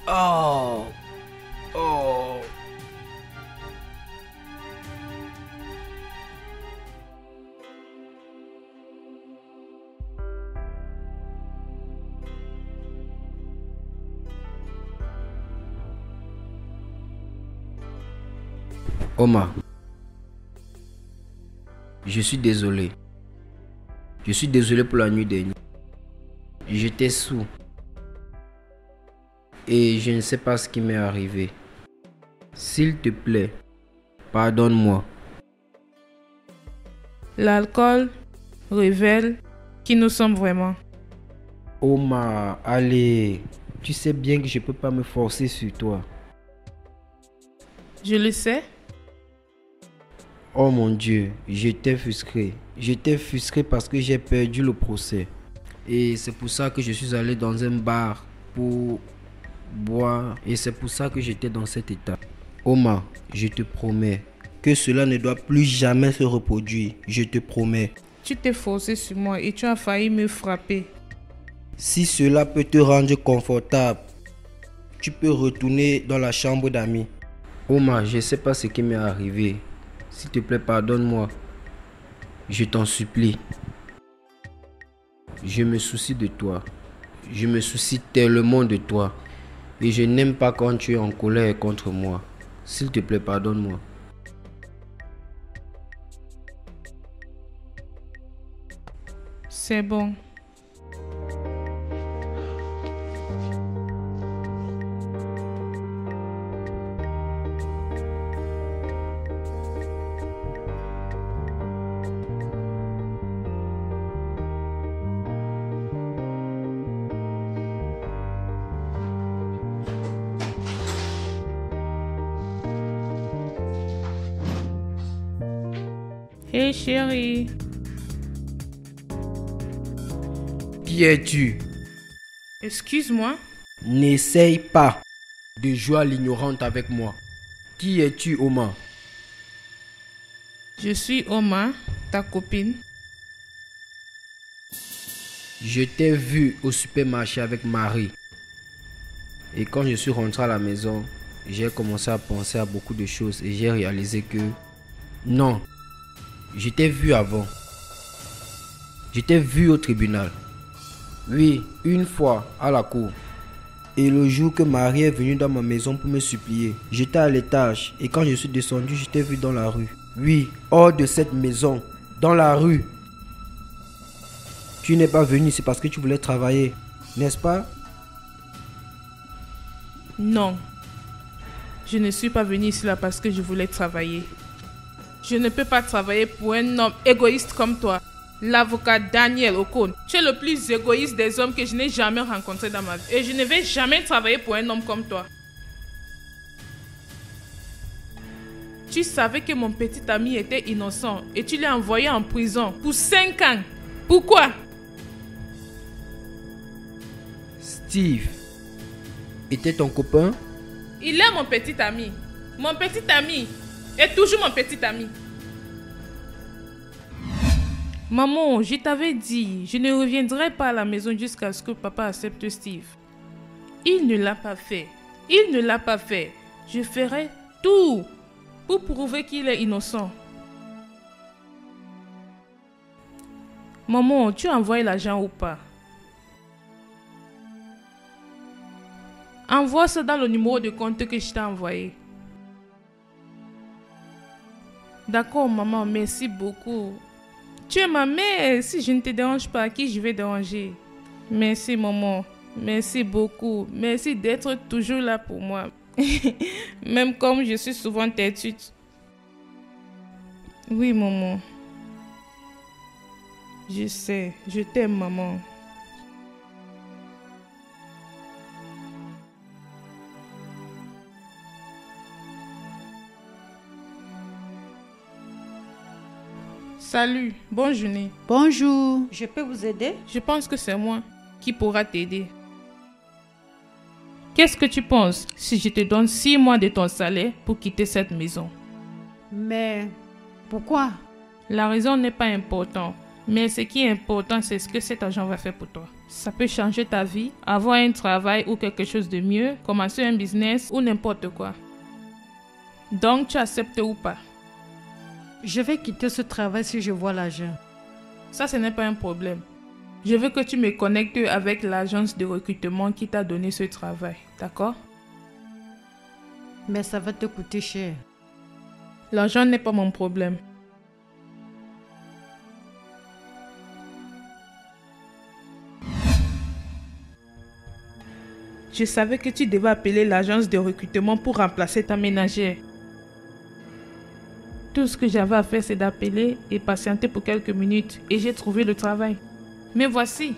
Oh. Oh. Omar, je suis désolé. Je suis désolé pour la nuit dernière. J'étais sous. Et je ne sais pas ce qui m'est arrivé. S'il te plaît, pardonne-moi. L'alcool révèle qui nous sommes vraiment. Omar, allez. Tu sais bien que je peux pas me forcer sur toi. Je le sais. Oh mon Dieu, j'étais frustré. J'étais frustré parce que j'ai perdu le procès. Et c'est pour ça que je suis allé dans un bar pour boire. Et c'est pour ça que j'étais dans cet état. Omar, je te promets que cela ne doit plus jamais se reproduire. Je te promets. Tu t'es forcé sur moi et tu as failli me frapper. Si cela peut te rendre confortable, tu peux retourner dans la chambre d'amis. Omar, je ne sais pas ce qui m'est arrivé. S'il te plaît, pardonne-moi. Je t'en supplie. Je me soucie de toi. Je me soucie tellement de toi. Et je n'aime pas quand tu es en colère contre moi. S'il te plaît, pardonne-moi. C'est bon. Hé chérie. Qui es-tu? Excuse-moi. N'essaye pas de jouer à l'ignorante avec moi. Qui es-tu, Omar? Je suis Omar, ta copine. Je t'ai vu au supermarché avec Marie. Et quand je suis rentré à la maison, j'ai commencé à penser à beaucoup de choses et j'ai réalisé que non, je t'ai vu avant. Je t'ai vu au tribunal. Oui, une fois à la cour. Et le jour que Marie est venue dans ma maison pour me supplier, j'étais à l'étage et quand je suis descendu, je t'ai vu dans la rue. Oui, hors de cette maison, dans la rue. Tu n'es pas venu, c'est parce que tu voulais travailler, n'est-ce pas? Non. Je ne suis pas venue ici là parce que je voulais travailler. Je ne peux pas travailler pour un homme égoïste comme toi. L'avocat Daniel Okon. Tu es le plus égoïste des hommes que je n'ai jamais rencontré dans ma vie. Et je ne vais jamais travailler pour un homme comme toi. Tu savais que mon petit ami était innocent et tu l'as envoyé en prison pour 5 ans. Pourquoi? Steve était ton copain? Il est mon petit ami. Mon petit ami est toujours mon petit ami. Maman, je t'avais dit, je ne reviendrai pas à la maison jusqu'à ce que papa accepte Steve. Il ne l'a pas fait. Il ne l'a pas fait. Je ferai tout pour prouver qu'il est innocent. Maman, tu as envoyé l'argent ou pas? Envoie ça dans le numéro de compte que je t'ai envoyé. D'accord, maman, merci beaucoup. Tu es ma mère, si je ne te dérange pas, qui je vais déranger? Merci, maman. Merci beaucoup. Merci d'être toujours là pour moi. Même comme je suis souvent têtue. Oui, maman. Je sais, je t'aime, maman. Salut, bonne journée. Bonjour, je peux vous aider? Je pense que c'est moi qui pourra t'aider. Qu'est-ce que tu penses si je te donne 6 mois de ton salaire pour quitter cette maison? Mais pourquoi? La raison n'est pas importante, mais ce qui est important, c'est ce que cet argent va faire pour toi. Ça peut changer ta vie, avoir un travail ou quelque chose de mieux, commencer un business ou n'importe quoi. Donc, tu acceptes ou pas? Je vais quitter ce travail si je vois l'argent. Ça, ce n'est pas un problème. Je veux que tu me connectes avec l'agence de recrutement qui t'a donné ce travail, d'accord? Mais ça va te coûter cher. L'argent n'est pas mon problème. Je savais que tu devais appeler l'agence de recrutement pour remplacer ta ménagère. Tout ce que j'avais à faire, c'est d'appeler et patienter pour quelques minutes. Et j'ai trouvé le travail. Mais voici.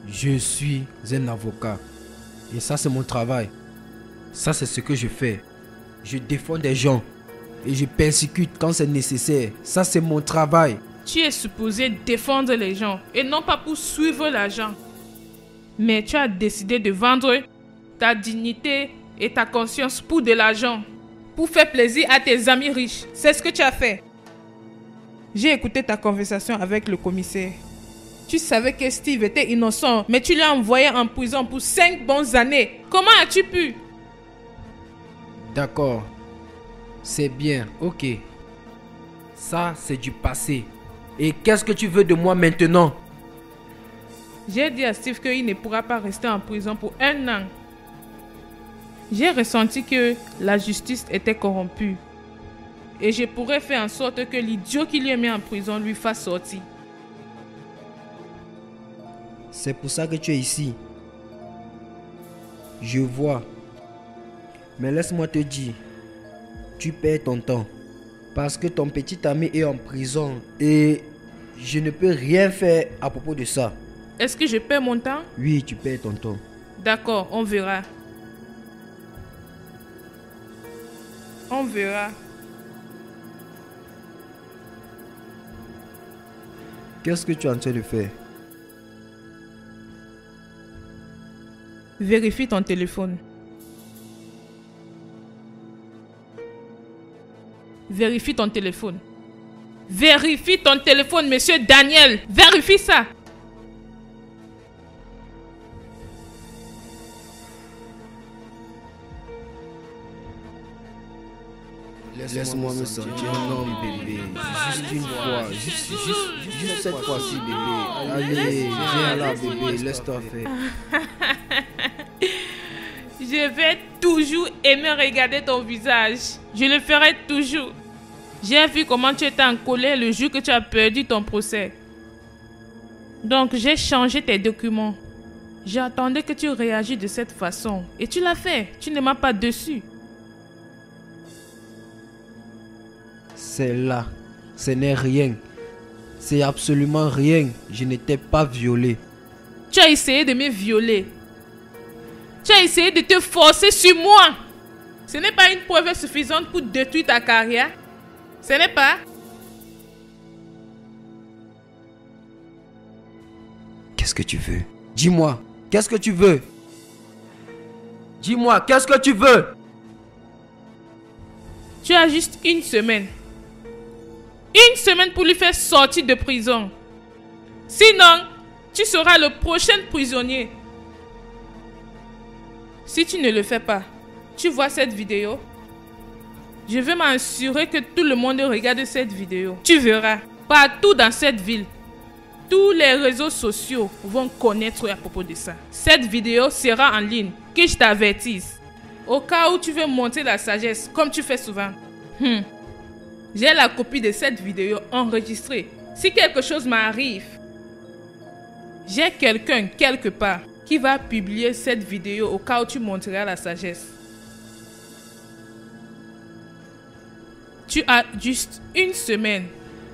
Je suis un avocat. Et ça, c'est mon travail. Ça, c'est ce que je fais. Je défends des gens. Et je persécute quand c'est nécessaire. Ça, c'est mon travail. Tu es supposé défendre les gens et non pas pour suivre l'argent. Mais tu as décidé de vendre ta dignité et ta conscience pour de l'argent. Pour faire plaisir à tes amis riches. C'est ce que tu as fait. J'ai écouté ta conversation avec le commissaire. Tu savais que Steve était innocent, mais tu l'as envoyé en prison pour 5 bonnes années. Comment as-tu pu? D'accord. C'est bien, ok. Ça, c'est du passé. Et qu'est-ce que tu veux de moi maintenant? J'ai dit à Steve qu'il ne pourra pas rester en prison pour 1 an. J'ai ressenti que la justice était corrompue. Et je pourrais faire en sorte que l'idiot qui lui a mis en prison lui fasse sortir. C'est pour ça que tu es ici. Je vois. Mais laisse-moi te dire, tu perds ton temps. Parce que ton petit ami est en prison et je ne peux rien faire à propos de ça. Est-ce que je perds mon temps? Oui, tu perds ton temps. D'accord, on verra. On verra. Qu'est-ce que tu es en train de faire? Vérifie ton téléphone. Vérifie ton téléphone. Vérifie ton téléphone, monsieur Daniel. Vérifie ça. Laisse-moi me sentir un homme, bébé. Juste une fois. Juste cette fois-ci, bébé. Allez, viens là, bébé. Laisse-toi faire. Je vais toujours aimer regarder ton visage. Je le ferai toujours. J'ai vu comment tu étais en colère le jour que tu as perdu ton procès. Donc j'ai changé tes documents. J'attendais que tu réagisses de cette façon. Et tu l'as fait. Tu ne m'as pas dessus. C'est là. Ce n'est rien. C'est absolument rien. Je n'étais pas violé. Tu as essayé de me violer. Tu as essayé de te forcer sur moi. Ce n'est pas une preuve suffisante pour détruire ta carrière. Ce n'est pas. Qu'est-ce que tu veux? Dis-moi. Qu'est-ce que tu veux? Dis-moi, qu'est-ce que tu veux? Tu as juste 1 semaine. 1 semaine pour lui faire sortir de prison. Sinon, tu seras le prochain prisonnier. Si tu ne le fais pas, tu vois cette vidéo. Je vais m'assurer que tout le monde regarde cette vidéo. Tu verras, partout dans cette ville, tous les réseaux sociaux vont connaître à propos de ça. Cette vidéo sera en ligne, que je t'avertisse. Au cas où tu veux montrer la sagesse, comme tu fais souvent. J'ai la copie de cette vidéo enregistrée. Si quelque chose m'arrive, j'ai quelqu'un quelque part qui va publier cette vidéo au cas où tu montreras la sagesse. Tu as juste 1 semaine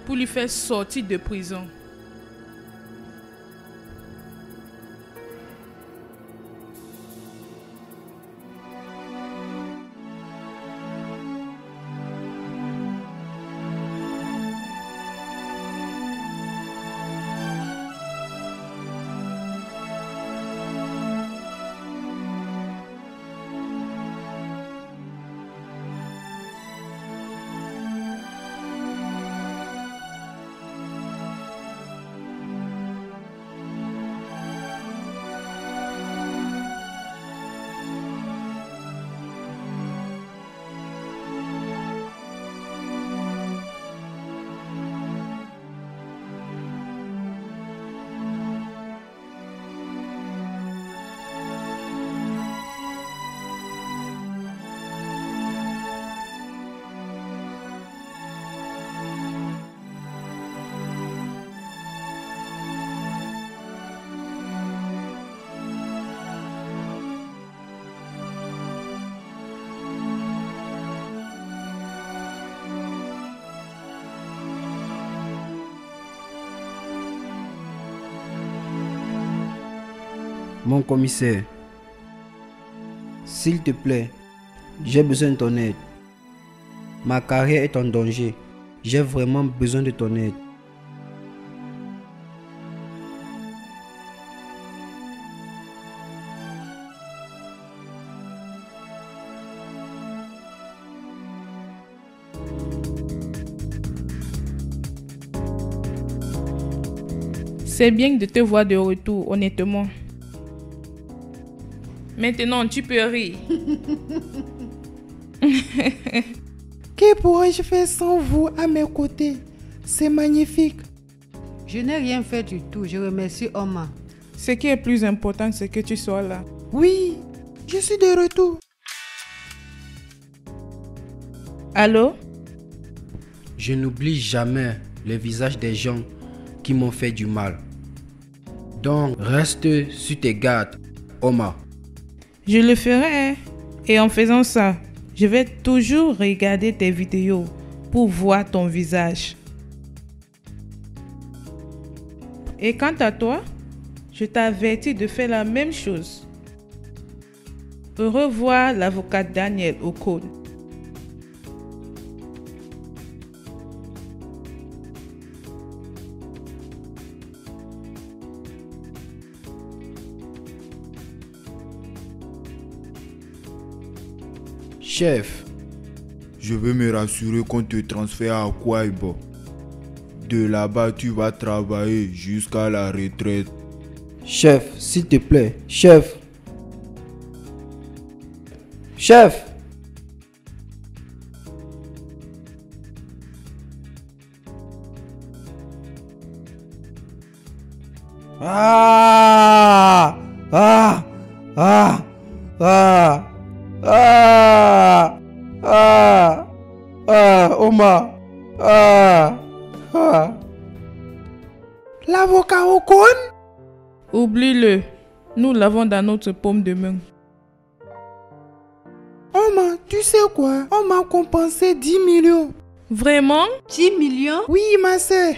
pour lui faire sortir de prison. Mon commissaire, s'il te plaît, j'ai besoin de ton aide. Ma carrière est en danger. J'ai vraiment besoin de ton aide. C'est bien de te voir de retour, honnêtement. Maintenant, tu peux rire. Que pourrais-je faire sans vous à mes côtés? C'est magnifique. Je n'ai rien fait du tout. Je remercie Omar. Ce qui est plus important, c'est que tu sois là. Oui, je suis de retour. Allô? Je n'oublie jamais les visages des gens qui m'ont fait du mal. Donc, reste sur tes gardes, Omar. Je le ferai. Et en faisant ça, je vais toujours regarder tes vidéos pour voir ton visage. Et quant à toi, je t'avertis de faire la même chose. Au revoir, l'avocat Daniel Ocon. Chef, Je veux me rassurer qu'on te transfère à Kwaibo. De là-bas, tu vas travailler jusqu'à la retraite. chef, s'il te plaît, chef. Chef! Ah! Ah! Ah! Ah! Ah! Ah! Ah! Omar! Ah! Ah! L'avocat Ocon? Oublie-le. Nous l'avons dans notre paume de main. Omar, tu sais quoi? On m'a compensé 10 millions. Vraiment? 10 millions? Oui, ma soeur.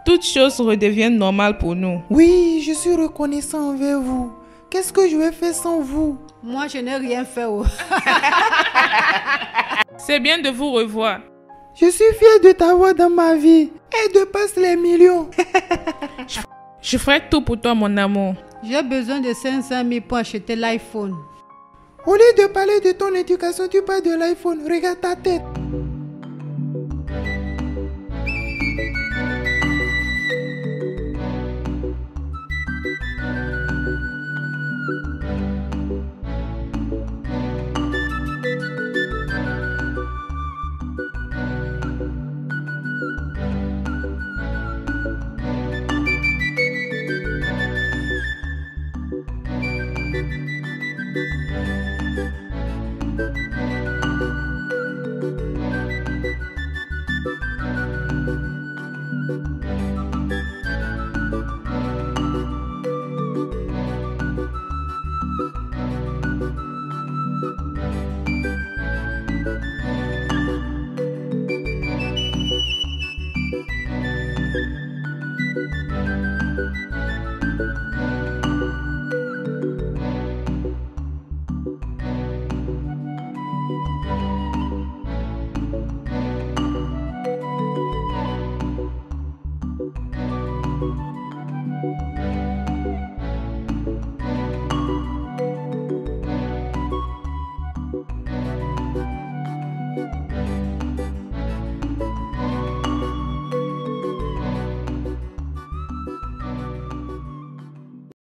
Toutes choses redeviennent normales pour nous. Oui, je suis reconnaissant envers vous. Qu'est-ce que je vais faire sans vous? Moi, je n'ai rien fait. Oh. C'est bien de vous revoir. Je suis fier de t'avoir dans ma vie et de passer les millions. Je ferai tout pour toi, mon amour. J'ai besoin de 500 000 pour acheter l'iPhone. Au lieu de parler de ton éducation, tu parles de l'iPhone. Regarde ta tête.